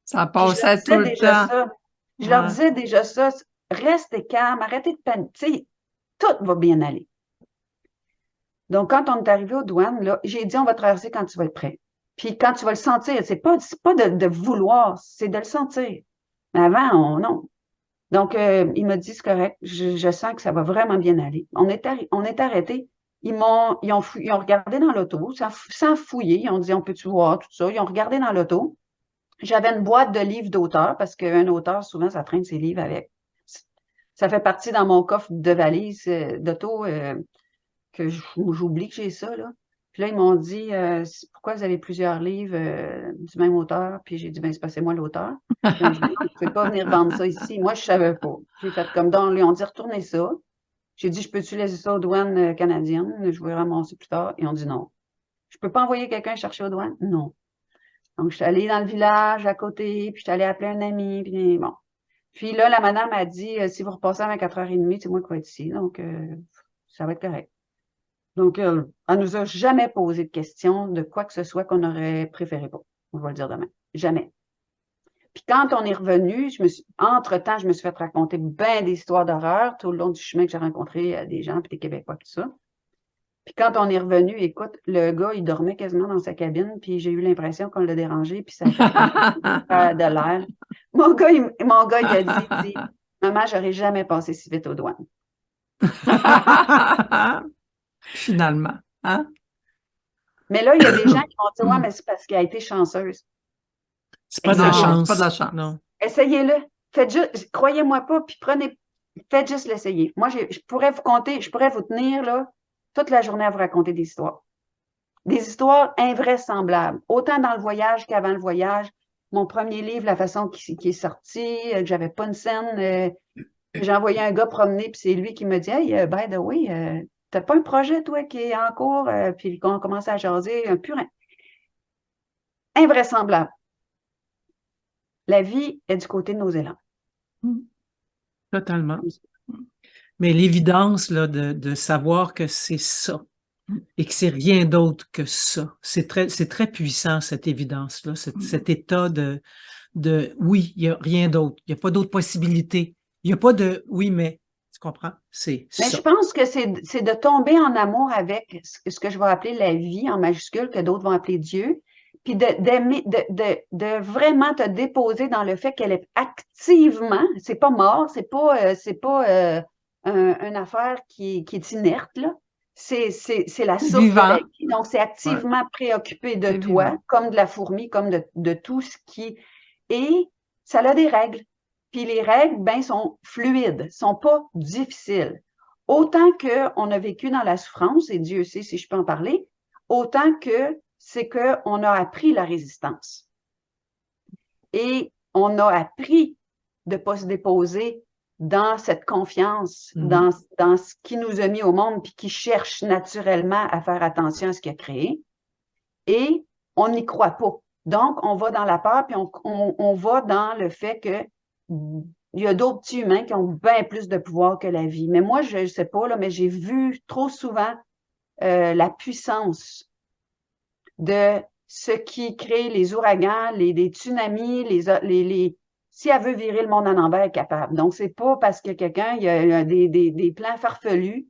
ça passait tout le temps. Je leur disais déjà ça, restez calme, arrêtez de paniquer, tout va bien aller. Donc, quand on est arrivé aux douanes, là, j'ai dit, on va traverser quand tu vas être prêt. Puis quand tu vas le sentir, c'est pas de vouloir, c'est de le sentir. Mais avant, non. Donc, il m'a dit, c'est correct, je sens que ça va vraiment bien aller. On est arrêté. Ils ont regardé dans l'auto, sans fouiller. Ils ont dit, on peut-tu voir tout ça? Ils ont regardé dans l'auto. J'avais une boîte de livres d'auteur, parce qu'un auteur, souvent, ça traîne ses livres avec. Ça fait partie dans mon coffre de valise d'auto que j'oublie que j'ai ça, là. Puis là, ils m'ont dit, pourquoi vous avez plusieurs livres du même auteur? Puis j'ai dit, ben c'est parce que c'est moi l'auteur. Puis ils ont dit, non, vous ne pouvez pas venir vendre ça ici. Moi, je savais pas. J'ai fait comme donc, ils ont dit, retournez ça. J'ai dit, je peux-tu laisser ça aux douanes canadiennes? Je vais ramasser plus tard. Ils ont dit non. Je peux pas envoyer quelqu'un chercher aux douanes? Non. Donc, je suis allée dans le village à côté, puis je suis allée appeler un ami, puis bon. Puis là, la madame a dit, si vous repassez avant 4h30, c'est moi qui vais être ici. Donc, ça va être correct. Donc, elle nous a jamais posé de questions de quoi que ce soit qu'on aurait préféré pas. On va le dire demain. Jamais. Puis quand on est revenu, entre-temps, je me suis fait raconter bien des histoires d'horreur tout le long du chemin que j'ai rencontré des gens, puis des Québécois, tout ça. Puis quand on est revenu, écoute, le gars, il dormait quasiment dans sa cabine, puis j'ai eu l'impression qu'on l'a dérangé, puis ça a fait de l'air. Mon gars, il a dit, maman, j'aurais jamais passé si vite aux douanes. Finalement, hein? Mais là, il y a des gens qui vont dire, ouais, mais c'est parce qu'elle a été chanceuse. C'est pas de la Non, chance. c'est pas de la chance. Non. Essayez-le. Faites juste, croyez-moi pas, puis faites juste l'essayer. Moi, je pourrais vous tenir, là, toute la journée à vous raconter des histoires. Des histoires invraisemblables. Autant dans le voyage qu'avant le voyage. Mon premier livre, la façon qui est sorti, que j'avais pas une scène, j'ai envoyé un gars promener, puis c'est lui qui me dit, hey, by the way, t'as pas un projet, toi, qui est en cours? Puis on commence à jaser, un purin. Invraisemblable. La vie est du côté de nos élans. Totalement. Mais l'évidence là, de savoir que c'est ça et que c'est rien d'autre que ça, c'est très puissant, cette évidence-là, cet état de oui, il n'y a rien d'autre, il n'y a pas d'autre possibilité. Il n'y a pas de oui, mais tu comprends? C'est Mais ça. je pense que c'est de tomber en amour avec ce que je vais appeler la vie en majuscule, que d'autres vont appeler Dieu, puis de vraiment te déposer dans le fait qu'elle est activement, c'est pas mort, c'est pas une affaire qui est inerte, là. C'est la source de la Vivant. vie. Donc, c'est activement préoccupé de C'est toi, vivant. comme de la fourmi, comme de tout ce qui... Et ça a des règles. Puis les règles, ben, sont fluides, sont pas difficiles. Autant qu'on a vécu dans la souffrance, et Dieu sait si je peux en parler, autant que c'est qu'on a appris la résistance. Et on a appris de ne pas se déposer dans cette confiance, dans ce qui nous a mis au monde, puis qui cherche naturellement à faire attention à ce qu'il a créé. Et on n'y croit pas. Donc, on va dans la peur, puis on va dans le fait que il y a d'autres petits humains qui ont bien plus de pouvoir que la vie. Mais moi, je ne sais pas, là, mais j'ai vu trop souvent la puissance de ce qui crée les ouragans, les tsunamis, si elle veut virer le monde en envers, elle est capable. Donc, c'est pas parce que quelqu'un il y a des plans farfelus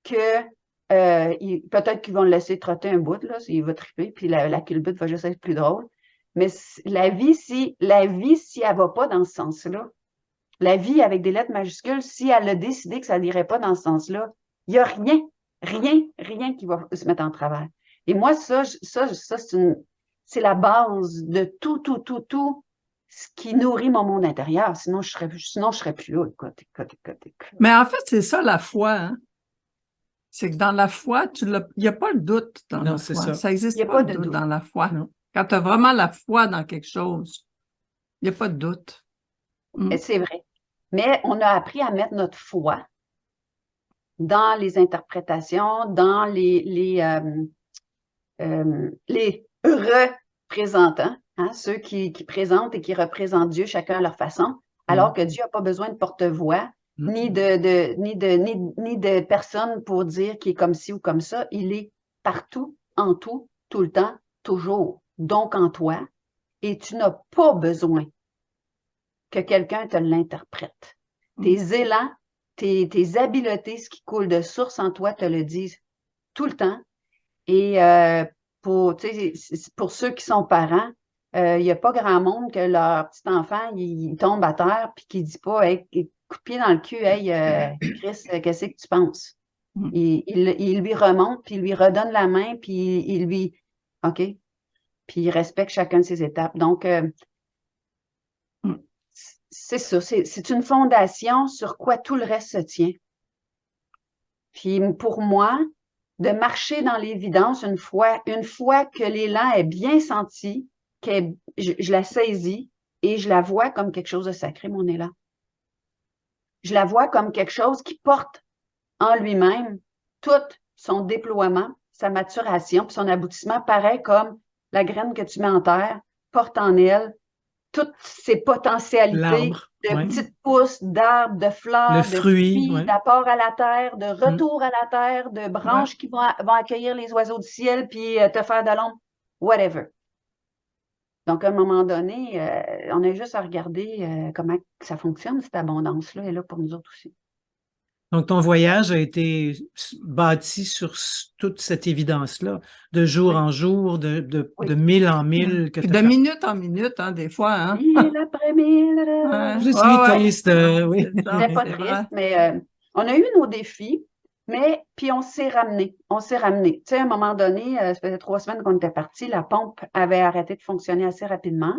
que peut-être qu'ils vont le laisser trotter un bout, là, il va triper, puis la culbute va juste être plus drôle. Mais la vie, si elle va pas dans ce sens-là, la vie avec des lettres majuscules, si elle a décidé que ça n'irait pas dans ce sens-là, il n'y a rien qui va se mettre en travers. Et moi, ça c'est la base de tout ce qui nourrit mon monde intérieur. Sinon, je serais plus là. Écoute. Mais en fait, c'est ça la foi, hein? C'est que dans la foi, il n'y a pas de doute dans Non, la c'est foi. ça. Ça n'existe Il y a pas pas de de doute doute. dans la foi. Non. Quand tu as vraiment la foi dans quelque chose, il n'y a pas de doute. C'est vrai. Mais on a appris à mettre notre foi dans les interprétations, dans les représentants, hein, ceux qui présentent et qui représentent Dieu chacun à leur façon, alors que Dieu n'a pas besoin de porte-voix, ni de personne pour dire qu'il est comme ci ou comme ça. Il est partout, en tout, tout le temps, toujours. Donc en toi, et tu n'as pas besoin que quelqu'un te l'interprète. Tes élans, tes habiletés, ce qui coule de source en toi, te le disent tout le temps. Et pour ceux qui sont parents, Il n'y a pas grand monde que leur petit enfant, il tombe à terre puis qu'il ne dit pas, hey, coup de pied dans le cul, hey, Chris, qu'est-ce que tu penses? Il lui remonte, puis il lui redonne la main, puis il lui, OK, puis il respecte chacune de ses étapes. Donc, c'est ça, c'est une fondation sur quoi tout le reste se tient. Puis pour moi, de marcher dans l'évidence une fois que l'élan est bien senti, je la saisis et je la vois comme quelque chose de sacré, mon élan. Je la vois comme quelque chose qui porte en lui-même tout son déploiement, sa maturation, puis son aboutissement, pareil comme la graine que tu mets en terre, porte en elle toutes ses potentialités de petites pousses, d'arbres, de fleurs, de fruits, d'apport à la terre, de retour à la terre, de branches qui vont accueillir les oiseaux du ciel puis te faire de l'ombre, whatever. Donc, à un moment donné, on a juste à regarder comment ça fonctionne, cette abondance-là, est là pour nous autres aussi. Donc, ton voyage a été bâti sur toute cette évidence-là, de jour en jour, de mille en mille. De minute en minute, hein, des fois. Hein? Mille après mille. C'est triste, oui. C'était pas triste, mais on a eu nos défis, mais puis on s'est ramené. On s'est ramené. Tu sais, à un moment donné, ça faisait 3 semaines qu'on était partis, la pompe avait arrêté de fonctionner assez rapidement,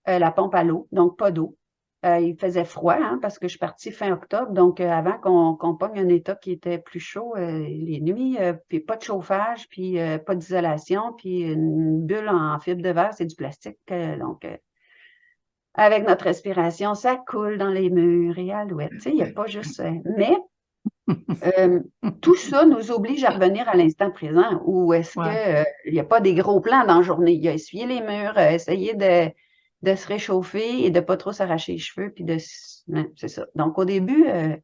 la pompe à l'eau, donc pas d'eau. Il faisait froid, hein, parce que je suis partie fin octobre, donc avant qu'on pogne un état qui était plus chaud les nuits, puis pas de chauffage, puis pas d'isolation, puis une bulle en fibre de verre, c'est du plastique. Donc, avec notre respiration, ça coule dans les murs et alouette. Tu sais, il n'y a pas juste... mais tout ça nous oblige à revenir à l'instant présent, où est-ce qu'il n'y a pas des gros plans dans la journée. Il y a essuyé les murs, essayé de se réchauffer et de ne pas trop s'arracher les cheveux, puis c'est ça. Donc, au début, tu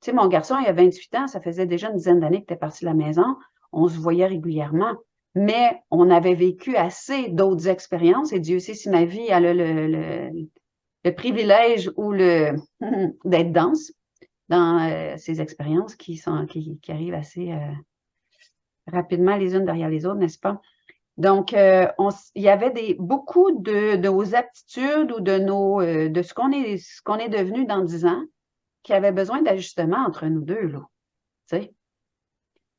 sais, mon garçon, il a 28 ans, ça faisait déjà une dizaine d'années qu'il était parti de la maison. On se voyait régulièrement, mais on avait vécu assez d'autres expériences, et Dieu sait si ma vie a le privilège ou d'être dense dans ces expériences qui arrivent assez rapidement les unes derrière les autres, n'est-ce pas? Donc, il y avait beaucoup de nos aptitudes ou de ce qu'on est devenu dans 10 ans qui avait besoin d'ajustement entre nous deux, là. Tu sais?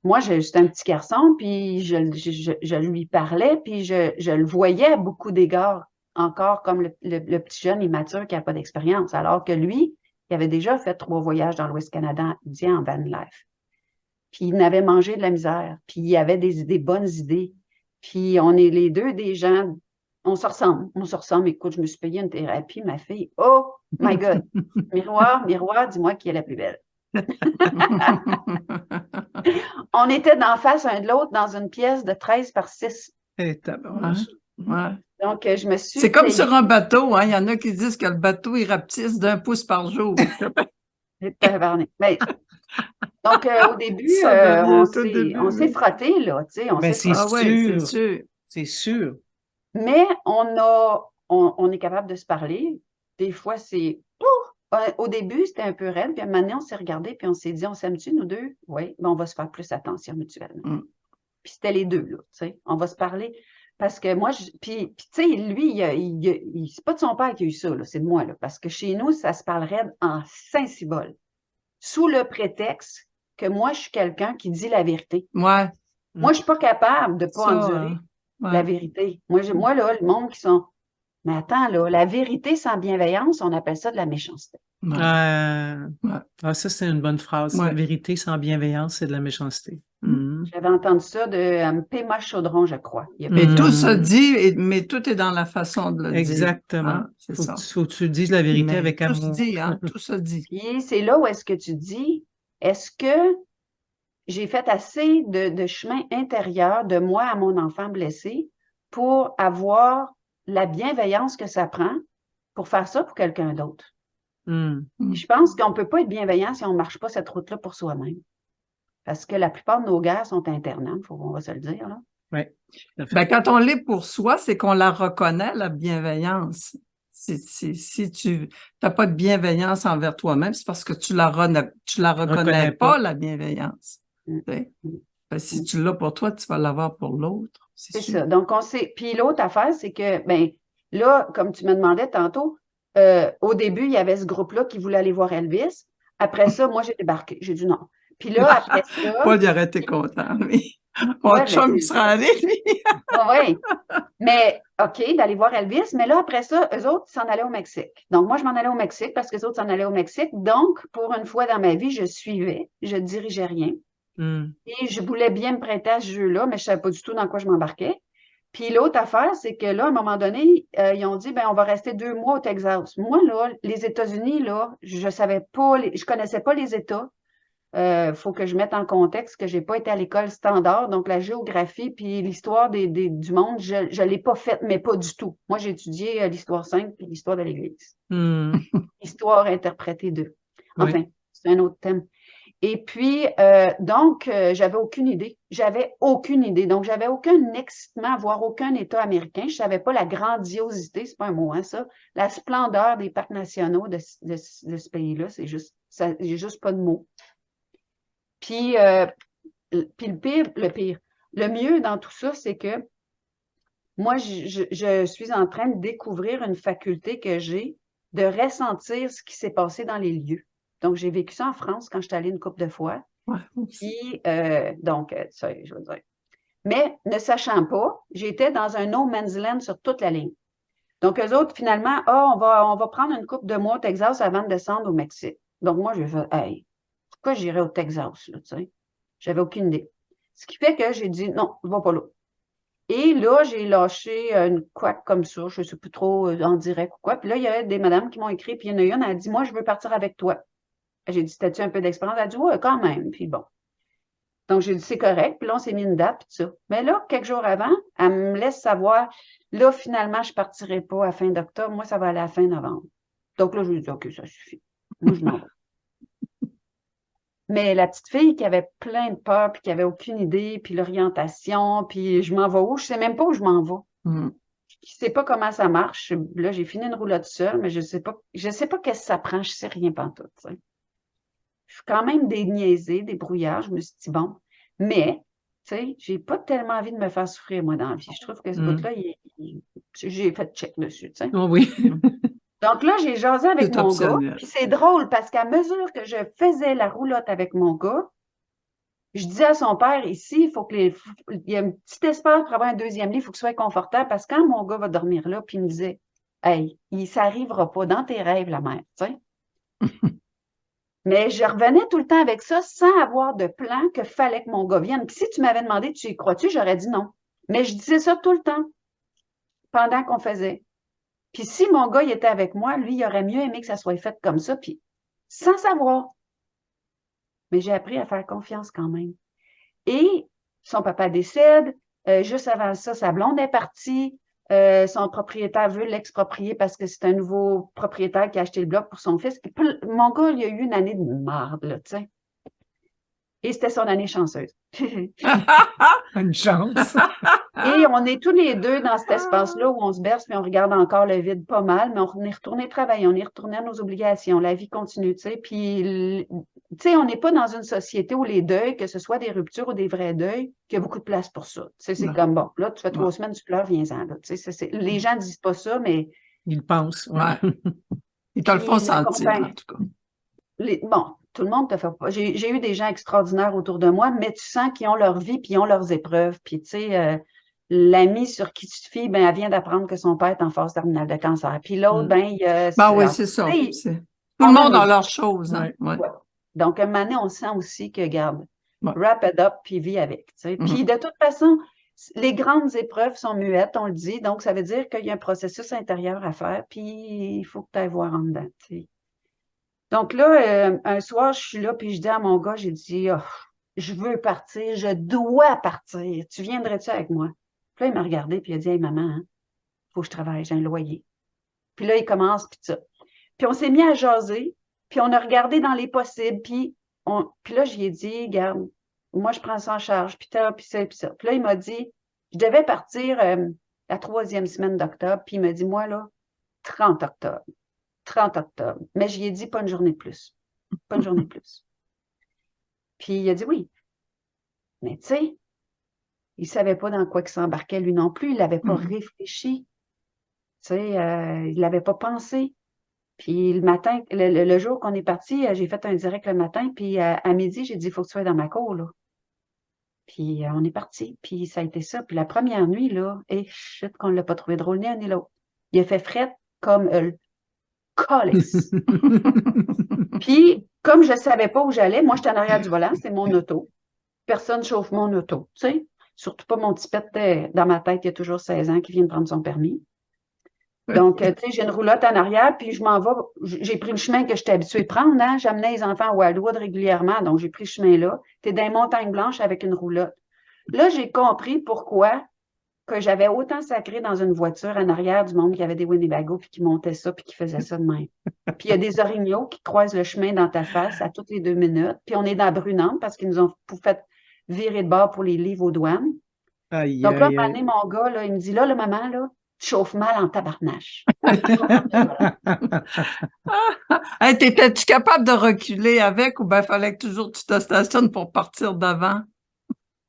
Moi, j'étais un petit garçon, puis je lui parlais, puis je le voyais à beaucoup d'égards, encore comme le petit jeune immature qui n'a pas d'expérience, alors que lui, il avait déjà fait 3 voyages dans l'Ouest canadien en van life. Puis il n'avait mangé de la misère, puis il avait des bonnes idées. Puis on est les deux des gens, on se ressemble. Écoute, je me suis payé une thérapie, ma fille. Oh my God! Miroir, dis-moi qui est la plus belle. On était d'en face un de l'autre dans une pièce de 13 par 6. Donc, je me suis... C'est comme sur un bateau, hein? Il y en a qui disent que le bateau, il rapetisse d'1 pouce par jour. Mais, donc, au début, on s'est frotté, là, tu sais. C'est sûr. Mais on est capable de se parler. Des fois, au début, c'était un peu raide, puis maintenant, on s'est regardé, puis on s'est dit, on s'aime-tu, nous deux? Oui, ben, on va se faire plus attention mutuellement. Puis c'était les deux, là, tu sais. On va se parler. Parce que moi, puis tu sais, lui, c'est pas de son père qui a eu ça, là, c'est de moi, là. Parce que chez nous, ça se parle raide en Saint-Cybole. Sous le prétexte que moi, je suis quelqu'un qui dit la vérité. Ouais. Moi, je suis pas capable de pas endurer la vérité. Moi, là, le monde qui sont... Mais attends, là, la vérité sans bienveillance, on appelle ça de la méchanceté. Ça, c'est une bonne phrase. La vérité sans bienveillance, c'est de la méchanceté. J'avais entendu ça de Pema Chaudron, je crois. Mais tout se dit, mais tout est dans la façon de le dire. Exactement. Il faut que tu dises la vérité avec amour. Tout se dit, hein? Tout se dit. Puis c'est là où est-ce que tu dis, est-ce que j'ai fait assez de chemin intérieur de moi à mon enfant blessé pour avoir la bienveillance que ça prend pour faire ça pour quelqu'un d'autre? Je pense qu'on ne peut pas être bienveillant si on ne marche pas cette route-là pour soi-même. Parce que la plupart de nos guerres sont internes, on va se le dire. Là. Oui. Ben, quand on l'est pour soi, c'est qu'on la reconnaît, la bienveillance. Si tu n'as pas de bienveillance envers toi-même, c'est parce que tu la reconnais pas, la bienveillance. Si tu l'as pour toi, tu vas l'avoir pour l'autre. C'est ça. Donc, on sait. Puis l'autre affaire, c'est que, ben, là, comme tu me demandais tantôt, au début, il y avait ce groupe-là qui voulait aller voir Elvis. Après ça, moi, j'ai débarqué. J'ai dit non. Puis là, après ça. Paul, il aurait été content, oui. Mon Ouais, chum, il serait allé, lui. oui. Mais, OK, d'aller voir Elvis. Mais là, après ça, eux autres s'en allaient au Mexique. Donc, moi, je m'en allais au Mexique parce que les autres s'en allaient au Mexique. Donc, pour une fois dans ma vie, je suivais. Je dirigeais rien. Et je voulais bien me prêter à ce jeu-là, mais je ne savais pas du tout dans quoi je m'embarquais. Puis l'autre affaire, c'est que là, à un moment donné, ils ont dit, ben on va rester 2 mois au Texas. Moi, là, les États-Unis, là, je savais pas, je connaissais pas les États. Faut que je mette en contexte que j'ai pas été à l'école standard, donc la géographie puis l'histoire du monde, je l'ai pas faite, mais pas du tout. Moi, j'ai étudié l'histoire sainte puis l'histoire de l'Église. Histoire interprétée d'eux. Enfin, c'est un autre thème. Et puis, donc, j'avais aucune idée. J'avais aucune idée. Donc, j'avais aucun excitement à voir aucun État américain. Je savais pas la grandiosité, c'est pas un mot, hein, ça. La splendeur des parcs nationaux de ce pays-là, c'est juste, j'ai juste pas de mots. Puis le mieux dans tout ça, c'est que moi, je suis en train de découvrir une faculté que j'ai de ressentir ce qui s'est passé dans les lieux. Donc, j'ai vécu ça en France quand je suis allée une couple de fois. Puis, donc, ça, je veux dire. Mais ne sachant pas, j'étais dans un no man's land sur toute la ligne. Donc, eux autres, finalement, on va prendre une couple de mois au Texas avant de descendre au Mexique. Donc, moi, j'ai fait, hey, pourquoi j'irais au Texas, là, tu sais? J'avais aucune idée. Ce qui fait que j'ai dit, non, je ne vais pas là. Et là, j'ai lâché une couac comme ça, je ne sais plus trop en direct ou quoi. Puis là, il y a des madames qui m'ont écrit, puis il y en a une, elle a dit, moi, je veux partir avec toi. J'ai dit, t'as-tu un peu d'expérience? Elle a dit, ouais, quand même. Puis bon. Donc, j'ai dit, c'est correct. Puis là, on s'est mis une date, puis ça. Mais là, quelques jours avant, elle me laisse savoir, là, finalement, je ne partirai pas à fin d'octobre. Moi, ça va aller à fin novembre. Donc là, je lui ai dit, OK, ça suffit. Moi, je m'en vais. Mais la petite fille qui avait plein de peur, puis qui avait aucune idée, puis l'orientation, puis je m'en vais où? Je sais même pas où je m'en vais. Je sais pas comment ça marche. Là, j'ai fini une roulotte seule, mais je sais pas qu'est-ce que ça prend. Je sais rien pantoute, tu sais. Je suis quand même déniaisée, débrouillard. Je me suis dit, bon, mais, tu sais, j'ai pas tellement envie de me faire souffrir, moi, dans la vie. Je trouve que ce bout-là, j'ai fait check dessus, tu sais. Oh oui. Donc là, j'ai jasé avec C'est mon gars. optionnel. Puis c'est drôle parce qu'à mesure que je faisais la roulotte avec mon gars, je disais à son père, ici, il faut que il y a un petit espace pour avoir un deuxième lit, il faut que ce soit confortable parce que quand mon gars va dormir là, puis il me disait, hey, ça n'arrivera pas dans tes rêves, la mère, tu sais. Mais je revenais tout le temps avec ça sans avoir de plan que fallait que mon gars vienne. Puis si tu m'avais demandé, tu y crois-tu, j'aurais dit non. Mais je disais ça tout le temps pendant qu'on faisait. Puis si mon gars il était avec moi, lui, il aurait mieux aimé que ça soit fait comme ça, puis sans savoir. Mais j'ai appris à faire confiance quand même. Et son papa décède. Juste avant ça, sa blonde est partie. Son propriétaire veut l'exproprier parce que c'est un nouveau propriétaire qui a acheté le bloc pour son fils. Puis, mon gars, il a eu une année de marde, là, tu sais. Et c'était son année chanceuse. Une chance. Et on est tous les deux dans cet espace-là où on se berce puis on regarde encore le vide pas mal, mais on est retourné travailler, on est retourné à nos obligations, la vie continue, tu sais. Puis, tu sais, on n'est pas dans une société où les deuils, que ce soit des ruptures ou des vrais deuils, qu'il y a beaucoup de place pour ça. Tu sais, c'est comme, bon, là, tu fais 3 semaines, tu pleures, viens-en, là. Tu sais, les gens ne disent pas ça, mais... Ils pensent, ouais. Ils te le font sentir, en tout cas. Bon, tout le monde te fait pas. J'ai eu des gens extraordinaires autour de moi, mais tu sens qu'ils ont leur vie puis ils ont leurs épreuves. Puis, tu sais, l'amie sur qui tu te fies, ben, elle vient d'apprendre que son père est en phase terminale de cancer. Puis l'autre, ben, oui, c'est ça. Tout le monde a leurs choses. Hein? Ouais. Donc, à un moment donné, on sent aussi que, regarde, wrap it up puis vis avec. Tu sais. Puis, de toute façon, les grandes épreuves sont muettes, on le dit. Donc, ça veut dire qu'il y a un processus intérieur à faire. Puis, il faut que tu ailles voir en dedans. Tu sais. Donc là, un soir, je suis là, puis je dis à mon gars, j'ai dit, oh, je veux partir, je dois partir. Tu viendrais-tu avec moi? Puis là, il m'a regardé, puis il a dit, hey, maman, hein, faut que je travaille, j'ai un loyer. Puis là, il commence, puis ça. Puis on s'est mis à jaser, puis on a regardé dans les possibles, puis là, j'y ai dit, regarde, moi, je prends ça en charge, puis ça, puis ça, puis ça. Puis là, il m'a dit, je devais partir la 3e semaine d'octobre, puis il m'a dit, moi, là, 30 octobre. 30 octobre. Mais j'y ai dit pas une journée de plus. Pas une journée de plus. Puis il a dit oui. Mais tu sais, il savait pas dans quoi il s'embarquait, lui non plus. Il n'avait pas réfléchi. Tu sais, il l'avait pas pensé. Puis le matin, le jour qu'on est parti, j'ai fait un direct le matin, puis à midi, j'ai dit, il faut que tu sois dans ma cour, là. Puis on est parti, puis ça a été ça. Puis la première nuit, là, et chut, qu'on ne l'a pas trouvé drôle, ni un ni l'autre. Il a fait fret comme le calice. Puis, comme je ne savais pas où j'allais, moi, j'étais en arrière du volant, c'est mon auto. Personne chauffe mon auto, tu sais. Surtout pas mon petit pet dans ma tête, il y a toujours 16 ans qui vient de prendre son permis. Donc, tu sais, j'ai une roulotte en arrière, puis je m'en vais. J'ai pris le chemin que j'étais habituée de prendre, hein. J'amenais les enfants à Wildwood régulièrement, donc j'ai pris ce chemin-là. T'es dans les montagnes blanches avec une roulotte. Là, j'ai compris pourquoi que j'avais autant sacré dans une voiture en arrière du monde qui avait des Winnebago, puis qui montait ça, puis qui faisait ça de même. Puis il y a des orignaux qui croisent le chemin dans ta face à toutes les 2 minutes. Puis on est dans Brunante parce qu'ils nous ont fait virer de bord pour les livres aux douanes. Aïe, Donc là, aïe, un moment aïe. donné, mon gars, là, il me dit, là, le maman, là, tu chauffes mal en tabarnache. Hey, t'étais-tu capable de reculer avec ou bien fallait que toujours tu te stationnes pour partir d'avant?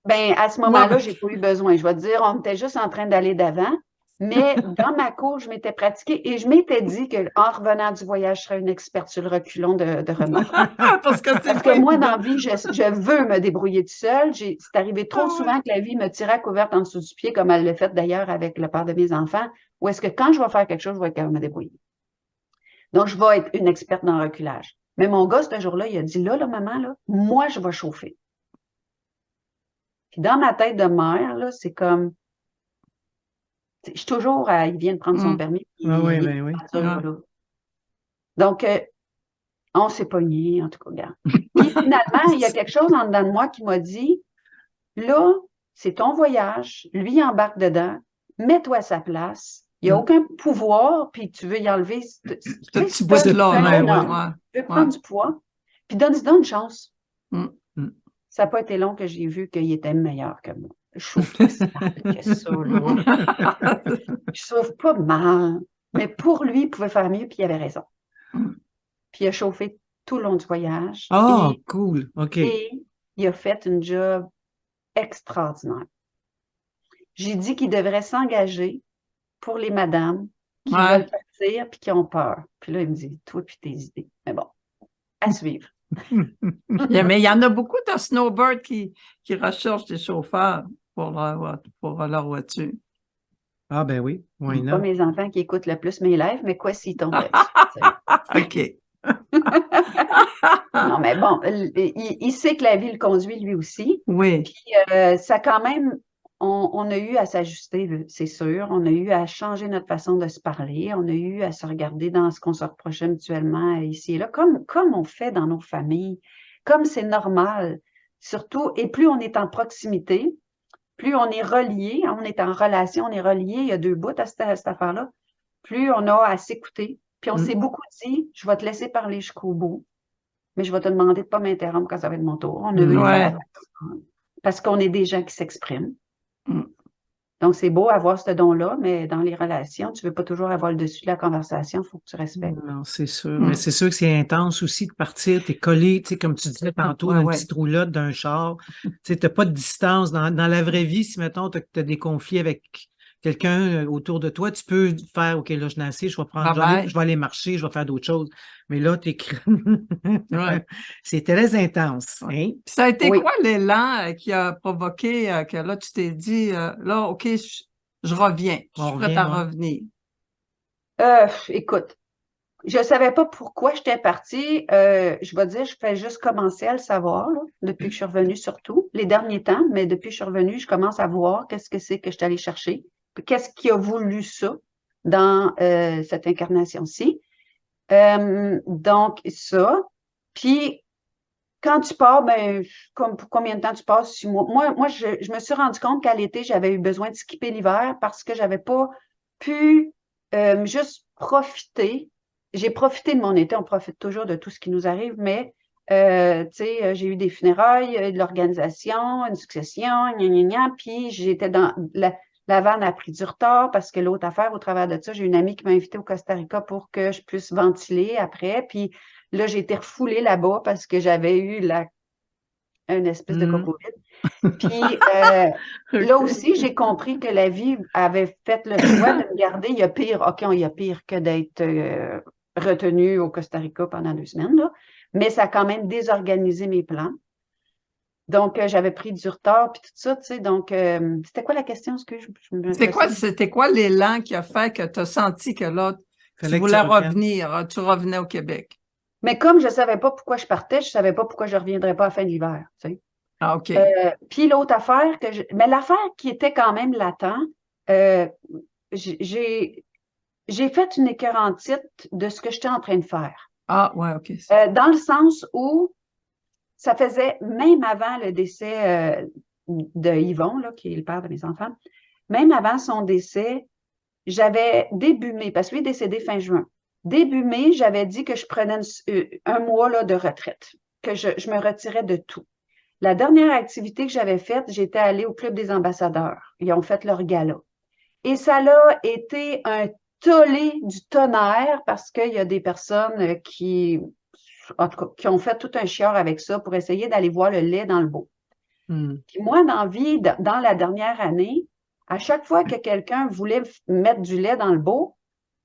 Ben, à ce Moi, moment-là, j'ai pas eu besoin. Je vais te dire, on était juste en train d'aller d'avant. Mais dans ma cour, je m'étais pratiquée et je m'étais dit qu'en revenant du voyage, je serais une experte sur le reculon de remorque. parce que c'est Parce pas que moi, dans évident. la vie, je veux me débrouiller toute seule. C'est arrivé trop Ah ouais. souvent que la vie me tirait à couverte en dessous du pied, comme elle l'a fait d'ailleurs avec le père de mes enfants, ou est-ce que quand je vais faire quelque chose, je vais être capable de me débrouiller. Donc, je vais être une experte dans le reculage. Mais mon gars, ce jour-là, il a dit, là, maman, là, moi, je vais chauffer. Puis dans ma tête de mère, là, c'est comme, je suis toujours à, il vient de prendre son permis, puis Ah oui, il est ben oui. mature, là. Donc, on s'est pognés, en tout cas, regarde. Puis finalement, il y a quelque chose en dedans de moi qui m'a dit, là, c'est ton voyage, lui il embarque dedans, mets-toi à sa place. Il n'y a aucun pouvoir, puis tu veux y enlever Ce petit c'est bout-là, un ouais, bonhomme. ouais, Tu veux ouais. prendre du poids, puis donne une chance. Mm. Ça n'a pas été long que j'ai vu qu'il était meilleur que moi. Je sauve pas si mal que ça, là. Je sauve pas mal. Mais pour lui, il pouvait faire mieux, puis il avait raison. Puis il a chauffé tout le long du voyage Ah, cool. OK. et il a fait une job extraordinaire. J'ai dit qu'il devrait s'engager pour les madames qui Ouais. veulent partir puis qui ont peur. Puis là, il me dit, toi puis tes idées. Mais bon, à suivre. Mais il y en a beaucoup de snowbirds qui recherchent des chauffeurs pour leur voiture. Ah, ben oui. Why Pas not? mes enfants qui écoutent le plus mes lives, mais quoi s'ils tombent dessus? OK. Non, mais bon, il sait que la vie le conduit lui aussi. Oui. Puis ça quand même, on a eu à s'ajuster, c'est sûr. On a eu à changer notre façon de se parler. On a eu à se regarder dans ce qu'on se reprochait mutuellement ici et là, comme on fait dans nos familles, comme c'est normal. Surtout, et plus on est en proximité, plus on est relié, on est en relation, on est relié, il y a 2 bouts à cette affaire-là, plus on a à s'écouter. Puis on s'est beaucoup dit, je vais te laisser parler jusqu'au bout, mais je vais te demander de ne pas m'interrompre quand ça va être mon tour. On a eu Ouais. parce qu'on est des gens qui s'expriment. Mm. Donc, c'est beau avoir ce don-là, mais dans les relations, tu ne veux pas toujours avoir le dessus de la conversation, il faut que tu respectes. Non, c'est sûr. Mais c'est sûr que c'est intense aussi de partir. Tu es collé, tu sais, comme tu disais tantôt, Ouais, dans une ouais. petite roulotte d'un char. Tu sais, tu n'as pas de distance. Dans la vraie vie, si, mettons, tu as des conflits avec quelqu'un autour de toi, tu peux faire, OK, là, je n'ai assez, Bye-bye. je vais aller marcher, je vais faire d'autres choses. Mais là, tu es... Ouais. C'est très intense. Ouais. Hein? Puis ça a été Oui. quoi l'élan qui a provoqué que là, tu t'es dit, là, OK, je reviens. Je suis On prête revient, à ouais. revenir. Écoute, je ne savais pas pourquoi j'étais partie. Je vais dire, je fais juste commencer à le savoir, là, depuis que je suis revenue surtout, les derniers temps, mais depuis que je suis revenue, je commence à voir qu'est-ce que c'est que je suis allée chercher. Puis qu'est-ce qui a voulu ça dans cette incarnation-ci. Donc, ça. Puis, quand tu pars, ben, pour combien de temps tu passes? 6 mois. Moi, je me suis rendu compte qu'à l'été, j'avais eu besoin de skipper l'hiver parce que j'avais pas pu juste profiter. J'ai profité de mon été, on profite toujours de tout ce qui nous arrive, mais tu sais, j'ai eu des funérailles, de l'organisation, une succession, gna, gna, gna, puis j'étais dans la vanne a pris du retard parce que l'autre affaire, au travers de ça, j'ai une amie qui m'a invitée au Costa Rica pour que je puisse ventiler après, puis là, j'ai été refoulée là-bas parce que j'avais eu une espèce de Mm. coco vide. Puis là aussi, j'ai compris que la vie avait fait le choix de me garder. Il y a pire, OK, il y a pire que d'être retenu au Costa Rica pendant 2 semaines, là. Mais ça a quand même désorganisé mes plans. Donc, j'avais pris du retard, puis tout ça, tu sais. Donc, c'était quoi la question? Excuse, C'était quoi l'élan qui a fait que tu as senti que là, tu Fallait que tu voulais reviennes. revenir, tu revenais au Québec? Mais comme je ne savais pas pourquoi je partais, je ne savais pas pourquoi je ne reviendrais pas à la fin de l'hiver, tu sais. Ah, OK. Puis l'autre affaire mais l'affaire qui était quand même latent, euh, j'ai fait une écœurantite de ce que j'étais en train de faire. Ah, ouais, OK. Dans le sens où ça faisait, même avant le décès de Yvon, là, qui est le père de mes enfants, même avant son décès, j'avais début mai, parce que lui est décédé fin juin. Début mai, j'avais dit que je prenais un mois là, de retraite, que je me retirais de tout. La dernière activité que j'avais faite, j'étais allée au Club des ambassadeurs. Ils ont fait leur gala. Et ça a été un tollé du tonnerre parce qu'il y a des personnes en tout cas, qui ont fait tout un chiard avec ça pour essayer d'aller voir le lait dans le beau. Hmm. Puis moi, dans la vie, dans la dernière année, à chaque fois que quelqu'un voulait mettre du lait dans le beau,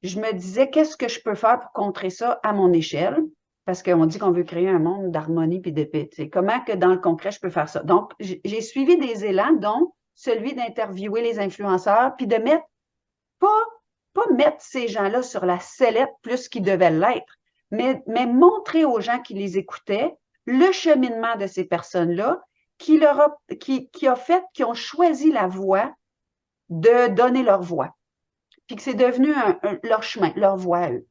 je me disais, qu'est-ce que je peux faire pour contrer ça à mon échelle? Parce qu'on dit qu'on veut créer un monde d'harmonie puis de paix. Comment que dans le concret, je peux faire ça? Donc, j'ai suivi des élans, dont celui d'interviewer les influenceurs, puis de mettre, pas mettre ces gens-là sur la sellette plus qu'ils devaient l'être, mais montrer aux gens qui les écoutaient le cheminement de ces personnes-là qui ont choisi la voie de donner leur voix. Puis que c'est devenu leur chemin, leur voie à eux.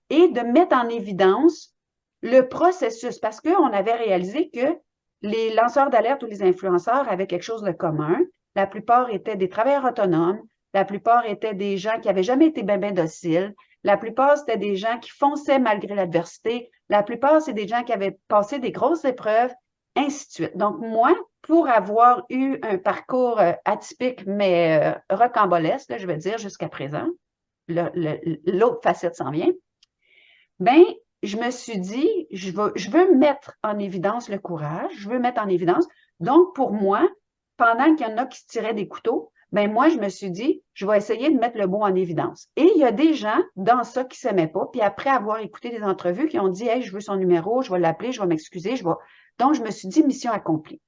Et de mettre en évidence le processus, parce qu'on avait réalisé que les lanceurs d'alerte ou les influenceurs avaient quelque chose de commun. La plupart étaient des travailleurs autonomes, la plupart étaient des gens qui n'avaient jamais été bien dociles, la plupart, c'était des gens qui fonçaient malgré l'adversité, la plupart, c'est des gens qui avaient passé des grosses épreuves, ainsi de suite. Donc, moi, pour avoir eu un parcours atypique, mais rocambolesque, là, je veux dire, jusqu'à présent, l'autre facette s'en vient, bien, je me suis dit, je veux mettre en évidence le courage, je veux mettre en évidence. Donc, pour moi, pendant qu'il y en a qui se tiraient des couteaux, ben moi, je me suis dit, je vais essayer de mettre le beau en évidence. Et il y a des gens dans ça qui ne s'aimaient pas, puis après avoir écouté des entrevues, qui ont dit, hey, je veux son numéro, je vais l'appeler, je vais m'excuser, Donc, je me suis dit, mission accomplie.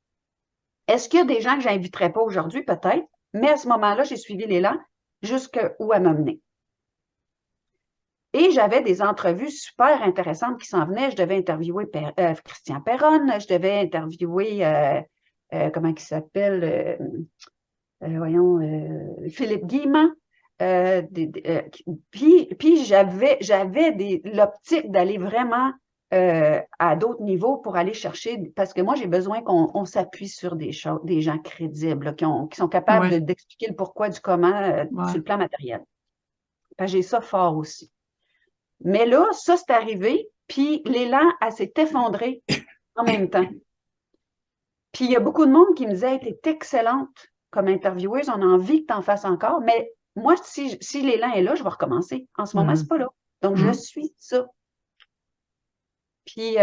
Est-ce qu'il y a des gens que je n'inviterais pas aujourd'hui? Peut-être. Mais à ce moment-là, j'ai suivi l'élan jusqu'où elle m'a mené. Et j'avais des entrevues super intéressantes qui s'en venaient. Je devais interviewer Christian Perronne, je devais interviewer, comment il s'appelle, Philippe Guillemant. Puis j'avais l'optique d'aller vraiment à d'autres niveaux pour aller chercher, parce que moi, j'ai besoin qu'on s'appuie sur des gens crédibles, là, qui sont capables Ouais. d'expliquer le pourquoi du comment Ouais. sur le plan matériel. Parce que j'ai ça fort aussi. Mais là, ça, c'est arrivé, puis l'élan, elle s'est effondrée en même temps. Puis il y a beaucoup de monde qui me disait, hey, t'es excellente comme intervieweuse, on a envie que t'en fasses encore, mais moi, si l'élan est là, je vais recommencer. En ce moment, c'est pas là. Donc, je suis ça. Puis,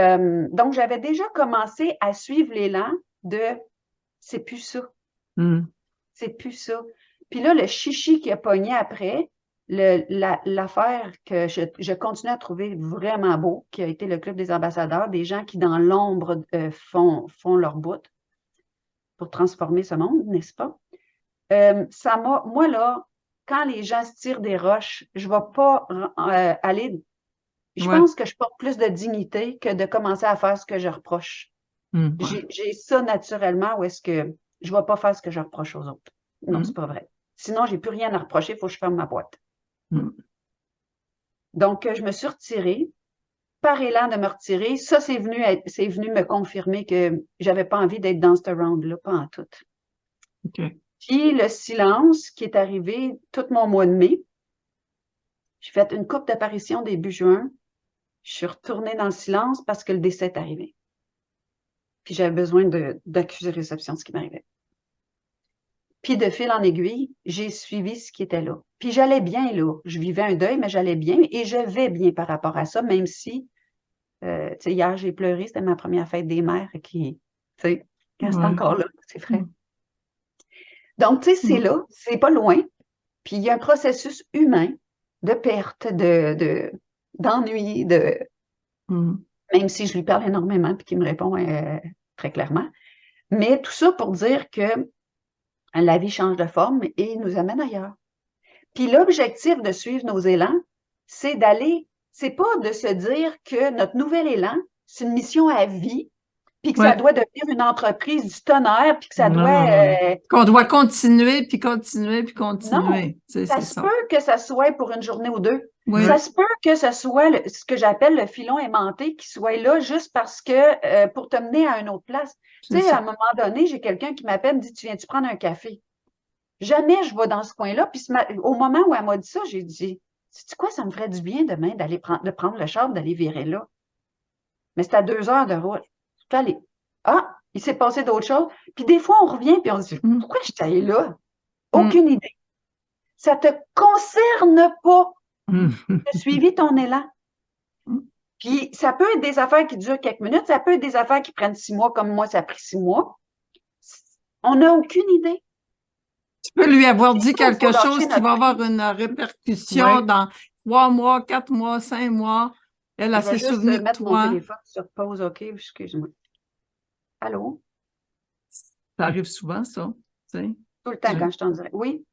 donc, j'avais déjà commencé à suivre l'élan de c'est plus ça. C'est plus ça. Puis là, le chichi qui a pogné après, l'affaire que je continue à trouver vraiment beau, qui a été le Club des ambassadeurs, des gens qui, dans l'ombre, font leur bout pour transformer ce monde, n'est-ce pas? Moi, là, quand les gens se tirent des roches, je ne vais pas aller. Je pense que je porte plus de dignité que de commencer à faire ce que je reproche. J'ai ça naturellement, où est-ce que je ne vais pas faire ce que je reproche aux autres. Non, c'est pas vrai. Sinon, j'ai plus rien à reprocher, il faut que je ferme ma boîte. Donc, je me suis retirée. Par élan de me retirer, ça, c'est venu me confirmer que j'avais pas envie d'être dans ce round-là, pas en tout. Okay. Puis, le silence qui est arrivé tout mon mois de mai, j'ai fait une couple d'apparitions début juin. Je suis retournée dans le silence parce que le décès est arrivé. Puis, j'avais besoin d'accuser réception de ce qui m'arrivait. Puis, de fil en aiguille, j'ai suivi ce qui était là. Puis, j'allais bien là. Je vivais un deuil, mais j'allais bien et je vais bien par rapport à ça, même si, hier, j'ai pleuré. C'était ma première fête des mères qui, quand c'est Ouais. encore là, c'est frais. Donc, tu sais, c'est là, c'est pas loin. Puis il y a un processus humain de perte, d'ennui, même si je lui parle énormément puis qu'il me répond très clairement. Mais tout ça pour dire que la vie change de forme et nous amène ailleurs. Puis l'objectif de suivre nos élans, c'est pas de se dire que notre nouvel élan, c'est une mission à vie, puis que ça doit devenir une entreprise du tonnerre, puis que ça doit... Qu'on doit continuer, puis continuer, puis continuer. Non, ça se peut que ça soit pour une journée ou deux. Oui. Ça se peut que ce soit ce que j'appelle le filon aimanté qui soit là juste parce que pour te mener à une autre place. Tu sais, à un moment donné, j'ai quelqu'un qui m'appelle, me dit, tu viens-tu prendre un café? Jamais je vais dans ce coin-là. Puis au moment où elle m'a dit ça, j'ai dit, sais-tu quoi, ça me ferait du bien demain de prendre le char, d'aller virer là. Mais c'est à 2 heures de route. Je suis allée. Ah, il s'est passé d'autres choses. Puis des fois, on revient puis on se dit, pourquoi je suis allée là? Aucune idée. Ça te concerne pas. Tu as suivi ton élan. Puis ça peut être des affaires qui durent quelques minutes, ça peut être des affaires qui prennent 6 mois, comme moi, ça a pris 6 mois. On n'a aucune idée. Tu peux lui avoir dit quelque chose qui va avoir une répercussion dans 3 mois, 4 mois, 5 mois. Elle a ses souvenirs de mettre toi. mon téléphone sur pause, OK? Excuse-moi. Allô? Ça arrive souvent, ça. Tu sais. Tout le temps quand je t'en dirais. Oui.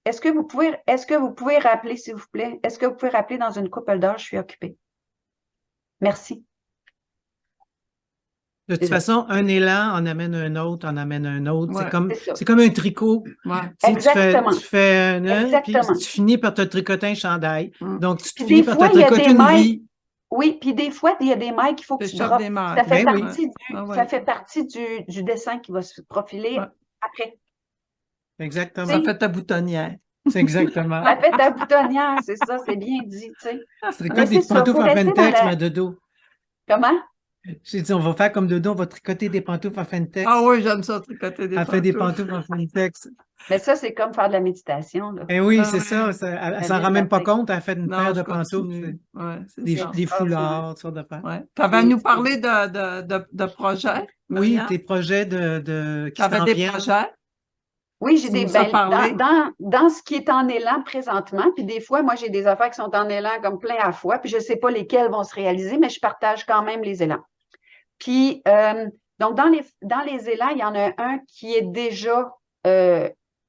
Est-ce que vous pouvez rappeler, s'il vous plaît? Est-ce que vous pouvez rappeler dans une couple d'heures? Je suis occupée. Merci. De toute façon, un élan en amène un autre, en amène un autre. Ouais, c'est comme un tricot. Ouais. Exactement. Tu fais un an, puis Exactement. tu finis par te tricoter un chandail. Donc, tu Puis finis des par fois, te il y a tricoter des une mailles. vie. Oui, puis des fois, il y a des mailles qu'il faut que tu droppes. Ça fait ça fait partie du dessin qui va se profiler après. Exactement. Ça fait ta boutonnière. C'est exactement. Ça fait ta boutonnière, c'est ça, c'est bien dit, tu sais. C'est comme des pantoufles en Fentex, ma dodo. Comment? J'ai dit, on va faire comme dodo, on va tricoter des pantoufles en Fentex. Ah oui, j'aime ça, tricoter des pantoufles. Elle fait des pantoufles en Fentex. Mais ça, c'est comme faire de la méditation, là. Eh oui, c'est ça. Elle s'en rend même pas compte. Elle fait une paire de pantoufles. Des foulards, toutes sortes de paires. Ouais. Tu avais à nous parler de projets? Oui, Myriam? tes projets qui Tu avais des projets? Oui, j'ai des parlé. dans ce qui est en élan présentement, puis des fois, moi, j'ai des affaires qui sont en élan comme plein à la fois, puis je ne sais pas lesquelles vont se réaliser, mais je partage quand même les élans. Puis, donc, dans les élans, il y en a un qui est déjà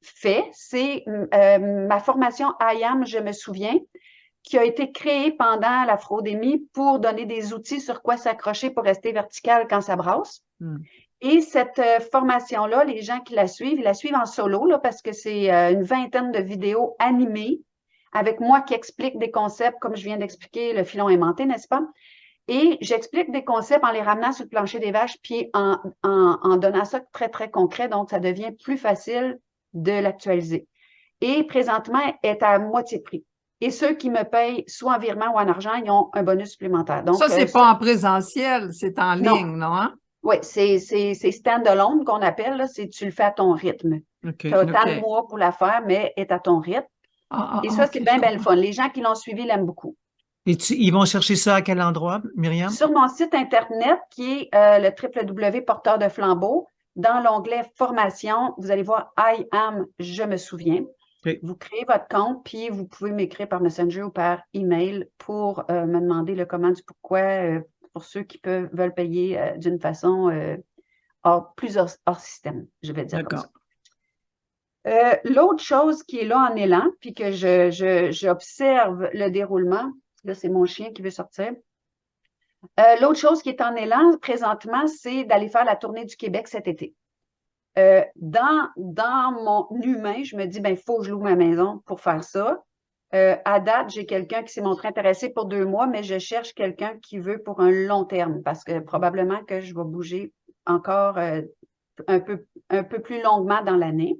fait. C'est ma formation IAM, je me souviens, qui a été créée pendant la fraudémie pour donner des outils sur quoi s'accrocher pour rester vertical quand ça brasse. Et cette formation-là, les gens qui la suivent, ils la suivent en solo là, parce que c'est une vingtaine de vidéos animées avec moi qui explique des concepts, comme je viens d'expliquer, le filon aimanté, n'est-ce pas? Et j'explique des concepts en les ramenant sur le plancher des vaches, puis en donnant ça très, très concret. Donc, ça devient plus facile de l'actualiser. Et présentement, elle est à moitié prix. Et ceux qui me payent soit en virement ou en argent, ils ont un bonus supplémentaire. Donc, ça, c'est pas en présentiel, c'est en ligne, non? Hein? Oui, c'est stand-alone qu'on appelle, là, tu le fais à ton rythme. Tu as tant de mois pour la faire, mais est à ton rythme. Et ça, c'est bien, bien le fun. Les gens qui l'ont suivi l'aiment beaucoup. Et ils vont chercher ça à quel endroit, Myriam? Sur mon site Internet, qui est le www.porteur-de-flambeau. Dans l'onglet Formation, vous allez voir I am, je me souviens. Vous créez votre compte, puis vous pouvez m'écrire par Messenger ou par email pour me demander le comment du pourquoi pour ceux qui veulent payer d'une façon plus hors système, je vais dire comme ça. L'autre chose qui est là en élan, puis que j'observe le déroulement, là, c'est mon chien qui veut sortir. L'autre chose qui est en élan présentement, c'est d'aller faire la tournée du Québec cet été. Dans mon humain, je me dis, il faut que je loue ma maison pour faire ça. À date, j'ai quelqu'un qui s'est montré intéressé pour 2 mois, mais je cherche quelqu'un qui veut pour un long terme parce que probablement que je vais bouger encore un peu plus longuement dans l'année.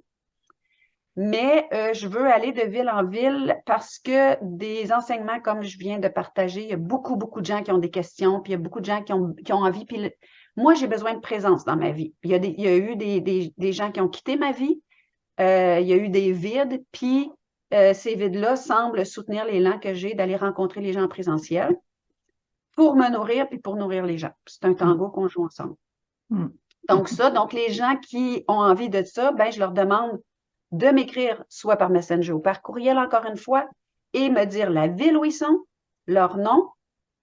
Mais je veux aller de ville en ville parce que des enseignements comme je viens de partager, il y a beaucoup, beaucoup de gens qui ont des questions, puis il y a beaucoup de gens qui ont envie. Puis moi, j'ai besoin de présence dans ma vie. Il y a eu des gens qui ont quitté ma vie, il y a eu des vides, puis ces vides-là semblent soutenir l'élan que j'ai d'aller rencontrer les gens en présentiel pour me nourrir puis pour nourrir les gens. C'est un tango qu'on joue ensemble. Donc les gens qui ont envie de ça, ben, je leur demande de m'écrire soit par Messenger ou par courriel, encore une fois, et me dire la ville où ils sont, leur nom,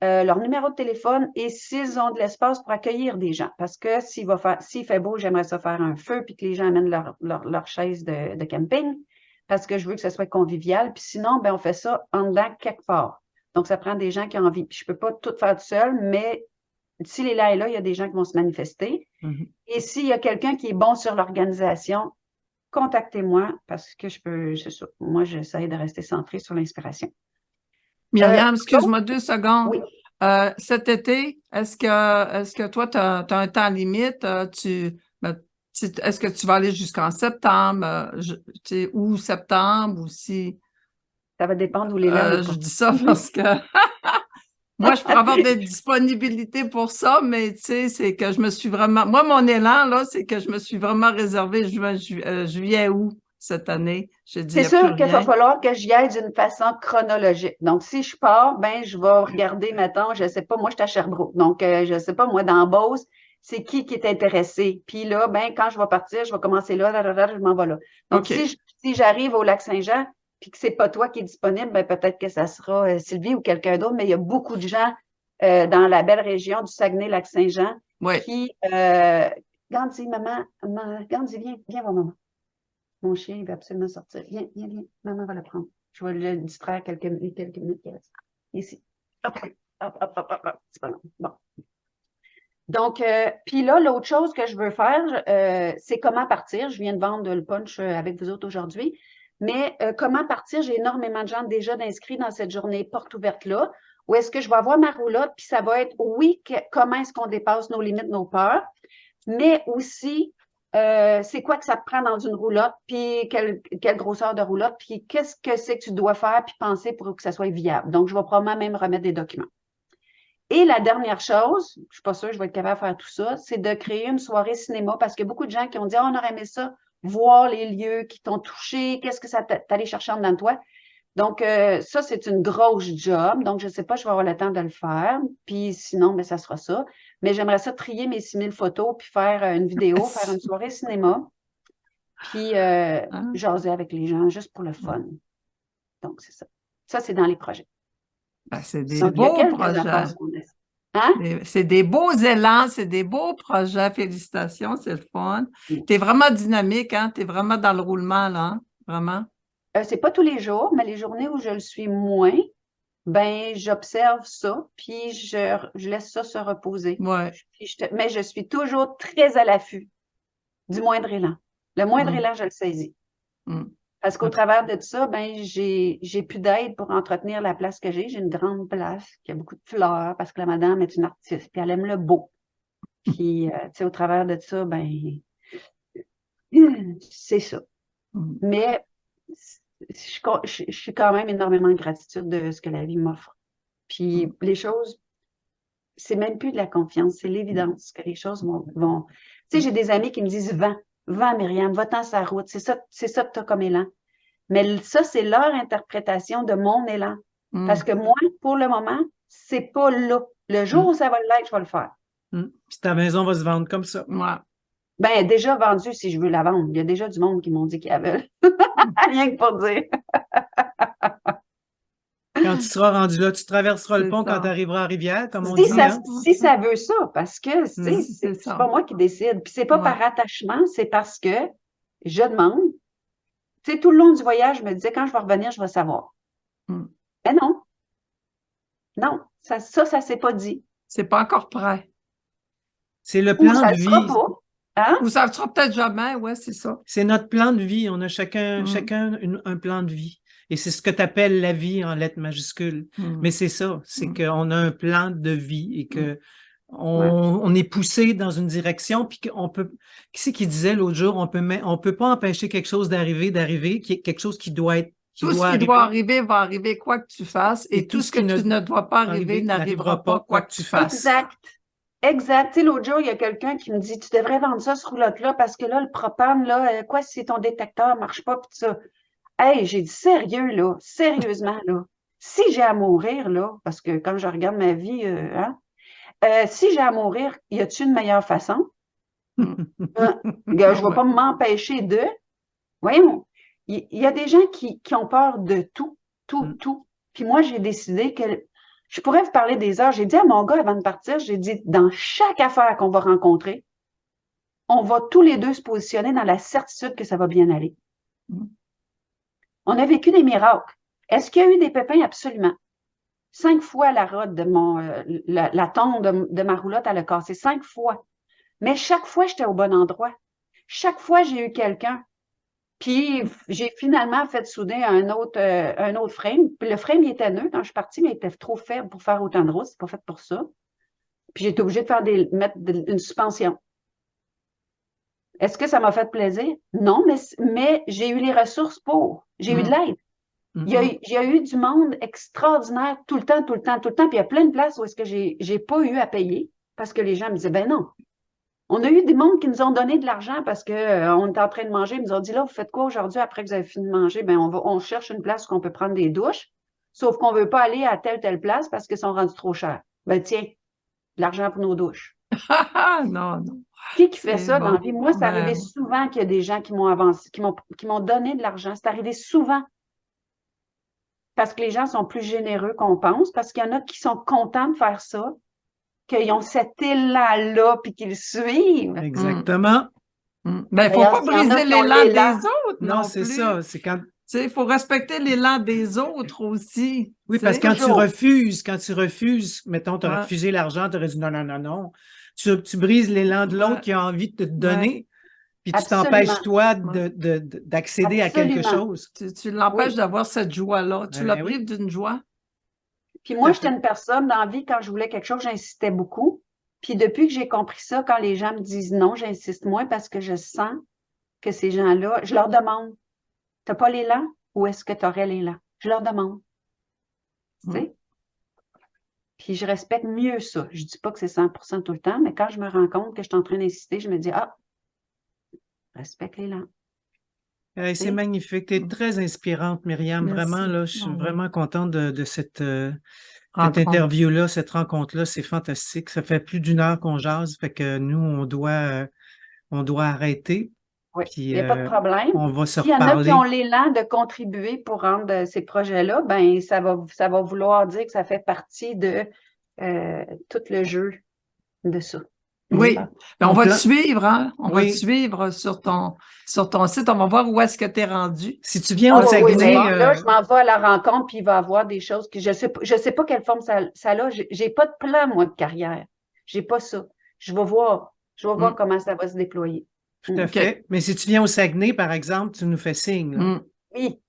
leur numéro de téléphone et s'ils ont de l'espace pour accueillir des gens. Parce que s'il fait beau, j'aimerais ça faire un feu puis que les gens amènent leur chaise de camping parce que je veux que ce soit convivial. Puis sinon, ben, on fait ça en dedans quelque part. Donc, ça prend des gens qui ont envie. Puis je peux pas tout faire tout seul, mais si Léla est là, il y a des gens qui vont se manifester. Et s'il y a quelqu'un qui est bon sur l'organisation, contactez-moi parce que c'est ça. Moi, j'essaie de rester centrée sur l'inspiration. Myriam, excuse-moi 2 secondes. Oui. Cet été, est-ce que toi, tu as un temps limite? Est-ce que tu vas aller jusqu'en septembre? Ou septembre, ou si. Ça va dépendre où Léla n'est pas. Je dis ça parce que moi, je pourrais avoir des disponibilités pour ça, mais tu sais, c'est que je me suis vraiment. Moi, mon élan, là, c'est que je me suis vraiment réservé juillet, août cette année. Je dis, C'est sûr qu'il va falloir que j'y aille d'une façon chronologique. Donc, si je pars, ben, je vais regarder, mettons, je sais pas, moi, je suis à Sherbrooke. Donc, je sais pas, moi, dans Beauce, c'est qui est intéressé. Puis là, ben, quand je vais partir, je vais commencer là, je m'en vais là. Donc, si j'arrive au Lac-Saint-Jean, puis que c'est pas toi qui est disponible, ben, peut-être que ça sera Sylvie ou quelqu'un d'autre, mais il y a beaucoup de gens dans la belle région du Saguenay-Lac-Saint-Jean qui, Gandhi, maman, Gandhi, viens voir maman. Mon chien, il veut absolument sortir. Viens. Maman va le prendre. Je vais le distraire quelques minutes. Ici. Hop. C'est pas long. Bon. Donc, puis là, l'autre chose que je veux faire, c'est comment partir. Je viens de vendre le punch avec vous autres aujourd'hui. Mais comment partir? J'ai énormément de gens déjà d'inscrits dans cette journée porte ouverte-là. Où est-ce que je vais avoir ma roulotte? Puis ça va être, oui, comment est-ce qu'on dépasse nos limites, nos peurs, mais aussi c'est quoi que ça te prend dans une roulotte, puis quelle grosseur de roulotte, puis qu'est-ce que c'est que tu dois faire, puis penser pour que ça soit viable. Donc, je vais probablement même remettre des documents. Et la dernière chose, je ne suis pas sûre que je vais être capable de faire tout ça, c'est de créer une soirée cinéma, parce qu'il y a beaucoup de gens qui ont dit « oh, on aurait aimé ça, voir les lieux qui t'ont touché, qu'est-ce que ça t'est allé chercher en dedans de toi. » Donc, ça, c'est une grosse job. Donc, je ne sais pas, je vais avoir le temps de le faire. Puis sinon, ben, ça sera ça. Mais j'aimerais ça trier mes 6000 photos, puis faire une vidéo, faire une soirée cinéma, puis jaser avec les gens, juste pour le fun. Donc, c'est ça. Ça, c'est dans les projets. Ben, c'est des Donc, beaux projets. Hein? C'est des beaux élans, c'est des beaux projets. Félicitations, c'est le fun. Tu es vraiment dynamique, hein? Tu es vraiment dans le roulement, là, hein? Vraiment. C'est pas tous les jours, mais les journées où je le suis moins, ben j'observe ça, puis je laisse ça se reposer. Ouais. Mais je suis toujours très à l'affût du moindre élan. Le moindre élan, je le saisis. Parce qu'au travers de ça, ben j'ai plus d'aide pour entretenir la place que j'ai. J'ai une grande place qui a beaucoup de fleurs parce que la madame est une artiste, puis elle aime le beau. Puis, tu sais, au travers de ça, ben c'est ça. Mais je suis quand même énormément en gratitude de ce que la vie m'offre. Puis les choses, c'est même plus de la confiance, c'est l'évidence que les choses vont. Tu sais, j'ai des amis qui me disent vent, Myriam, va-t'en sa route, c'est ça que tu as comme élan. Mais ça, c'est leur interprétation de mon élan. Parce que moi, pour le moment, c'est pas là. Le jour où ça va l'être, je vais le faire. Puis ta maison va se vendre comme ça. Ouais. Ben, déjà vendue si je veux la vendre. Il y a déjà du monde qui m'ont dit qu'ils la veulent. Rien que pour dire. Quand tu seras rendu là, tu traverseras le pont quand tu arriveras à Rivière, comme on dit. Si ça veut ça, parce que c'est pas moi qui décide. Puis c'est pas par attachement, c'est parce que je demande. Tu sais, tout le long du voyage, je me disais, quand je vais revenir, je vais savoir. Mais non. Non, ça s'est pas dit. C'est pas encore prêt. C'est le plan de vie. Hein? Ou ça ne sera peut-être jamais, ouais, c'est ça. C'est notre plan de vie. On a chacun un plan de vie. Et c'est ce que tu appelles la vie en lettres majuscules. Mais c'est ça, c'est qu'on a un plan de vie et que on est poussé dans une direction, puis qu'on peut. Qui c'est qui disait l'autre jour, on peut pas empêcher quelque chose d'arriver, quelque chose qui doit être. Tout ce qui doit arriver va arriver quoi que tu fasses, et tout ce que tu ne dois pas arriver n'arrivera pas quoi que tu fasses. Exact. Tu sais, l'autre jour, il y a quelqu'un qui me dit, tu devrais vendre ça, ce roulotte-là, parce que là, le propane, là, quoi si ton détecteur ne marche pas, puis tout ça. Hey, j'ai dit, sérieux, là, sérieusement, là, si j'ai à mourir, là, parce que quand je regarde ma vie, si j'ai à mourir, y a-t-il une meilleure façon? Je ne vais pas m'empêcher de. Voyons, il y a des gens qui ont peur de tout, tout. Puis moi, j'ai décidé que je pourrais vous parler des heures. J'ai dit à mon gars avant de partir, j'ai dit, dans chaque affaire qu'on va rencontrer, on va tous les deux se positionner dans la certitude que ça va bien aller. On a vécu des miracles. Est-ce qu'il y a eu des pépins? Absolument. 5 fois la rode de la tonde de ma roulotte, elle a cassé 5 fois. Mais chaque fois, j'étais au bon endroit. Chaque fois, j'ai eu quelqu'un. Puis, j'ai finalement fait souder un autre frame. Puis, le frame, il était neutre quand je suis partie, mais il était trop faible pour faire autant de route. C'est pas fait pour ça. Puis, j'ai été obligée de mettre une suspension. Est-ce que ça m'a fait plaisir? Non, mais j'ai eu les ressources pour. J'ai eu de l'aide. Il y a eu du monde extraordinaire tout le temps. Puis il y a plein de places où est-ce que j'ai pas eu à payer parce que les gens me disaient, ben non. On a eu des mondes qui nous ont donné de l'argent parce qu'on était en train de manger. Ils nous ont dit, là, vous faites quoi aujourd'hui après que vous avez fini de manger? Ben, on cherche une place où on peut prendre des douches, sauf qu'on veut pas aller à telle place parce qu'ils sont rendus trop chers. Ben, tiens, de l'argent pour nos douches. Non. Qui fait ça dans la vie? Moi, c'est arrivé souvent qu'il y a des gens qui m'ont avancé, qui m'ont donné de l'argent. C'est arrivé souvent. Parce que les gens sont plus généreux qu'on pense, parce qu'il y en a qui sont contents de faire ça, qu'ils ont cet élan-là, puis qu'ils suivent. Exactement. Ben, il ne faut pas briser l'élan des autres. Non, c'est ça. C'est quand... Il faut respecter l'élan des autres aussi. Oui, parce que quand tu refuses, mettons, tu as refusé l'argent, tu aurais dit non. Tu brises l'élan de l'autre qui a envie de te donner, puis tu t'empêches, toi, d'accéder à quelque chose. Tu l'empêches d'avoir cette joie-là. Tu la prives d'une joie. Puis moi, j'étais une personne dans la vie, quand je voulais quelque chose, j'insistais beaucoup. Puis depuis que j'ai compris ça, quand les gens me disent non, j'insiste moins parce que je sens que ces gens-là, je leur demande, t'as pas l'élan ou est-ce que tu aurais l'élan? Je leur demande. Tu sais? Puis je respecte mieux ça. Je dis pas que c'est 100% tout le temps, mais quand je me rends compte que je suis en train d'insister, je me dis, respecte l'élan. C'est magnifique. Tu es très inspirante, Myriam. Merci. Vraiment, là, je suis vraiment contente de cette interview-là, cette rencontre-là. C'est fantastique. Ça fait plus d'1 heure qu'on jase. Fait que nous, on doit arrêter. Oui, il n'y a pas de problème. On va se reparler. S'il y en a qui ont l'élan de contribuer pour rendre ces projets-là, ben ça va vouloir dire que ça fait partie de tout le jeu de ça. Oui, on va te suivre, hein? On va te suivre sur ton site. On va voir où est-ce que tu es rendu. Si tu viens au Saguenay... Là, je m'en vais à la rencontre, puis il va y avoir des choses que je sais pas quelle forme ça a. J'ai pas de plan, moi, de carrière. J'ai pas ça. Je vais voir comment ça va se déployer. Tout à fait. Mais si tu viens au Saguenay, par exemple, tu nous fais signe. Là. Oui.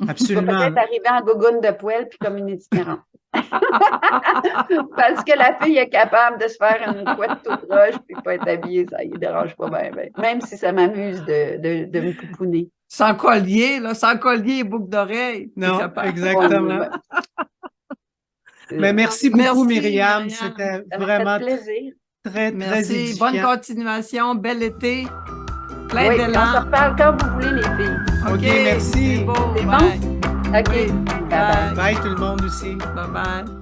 Absolument. Je vais peut-être arriver en gougoune de poêle puis comme une itinérante. Parce que la fille est capable de se faire une couette toute roche puis pas être habillée, ça ne dérange pas bien. Même si ça m'amuse de me pouponner. Sans collier et boucle d'oreille. Non, exactement. Mais merci beaucoup, Myriam. C'était vraiment fait plaisir. Très édifiant. Bonne continuation, bel été. Plein d'élan. On se reparle quand vous voulez, les filles. OK, merci. C'est bon. C'est bon? OK. Bye. Bye tout le monde aussi. Bye-bye.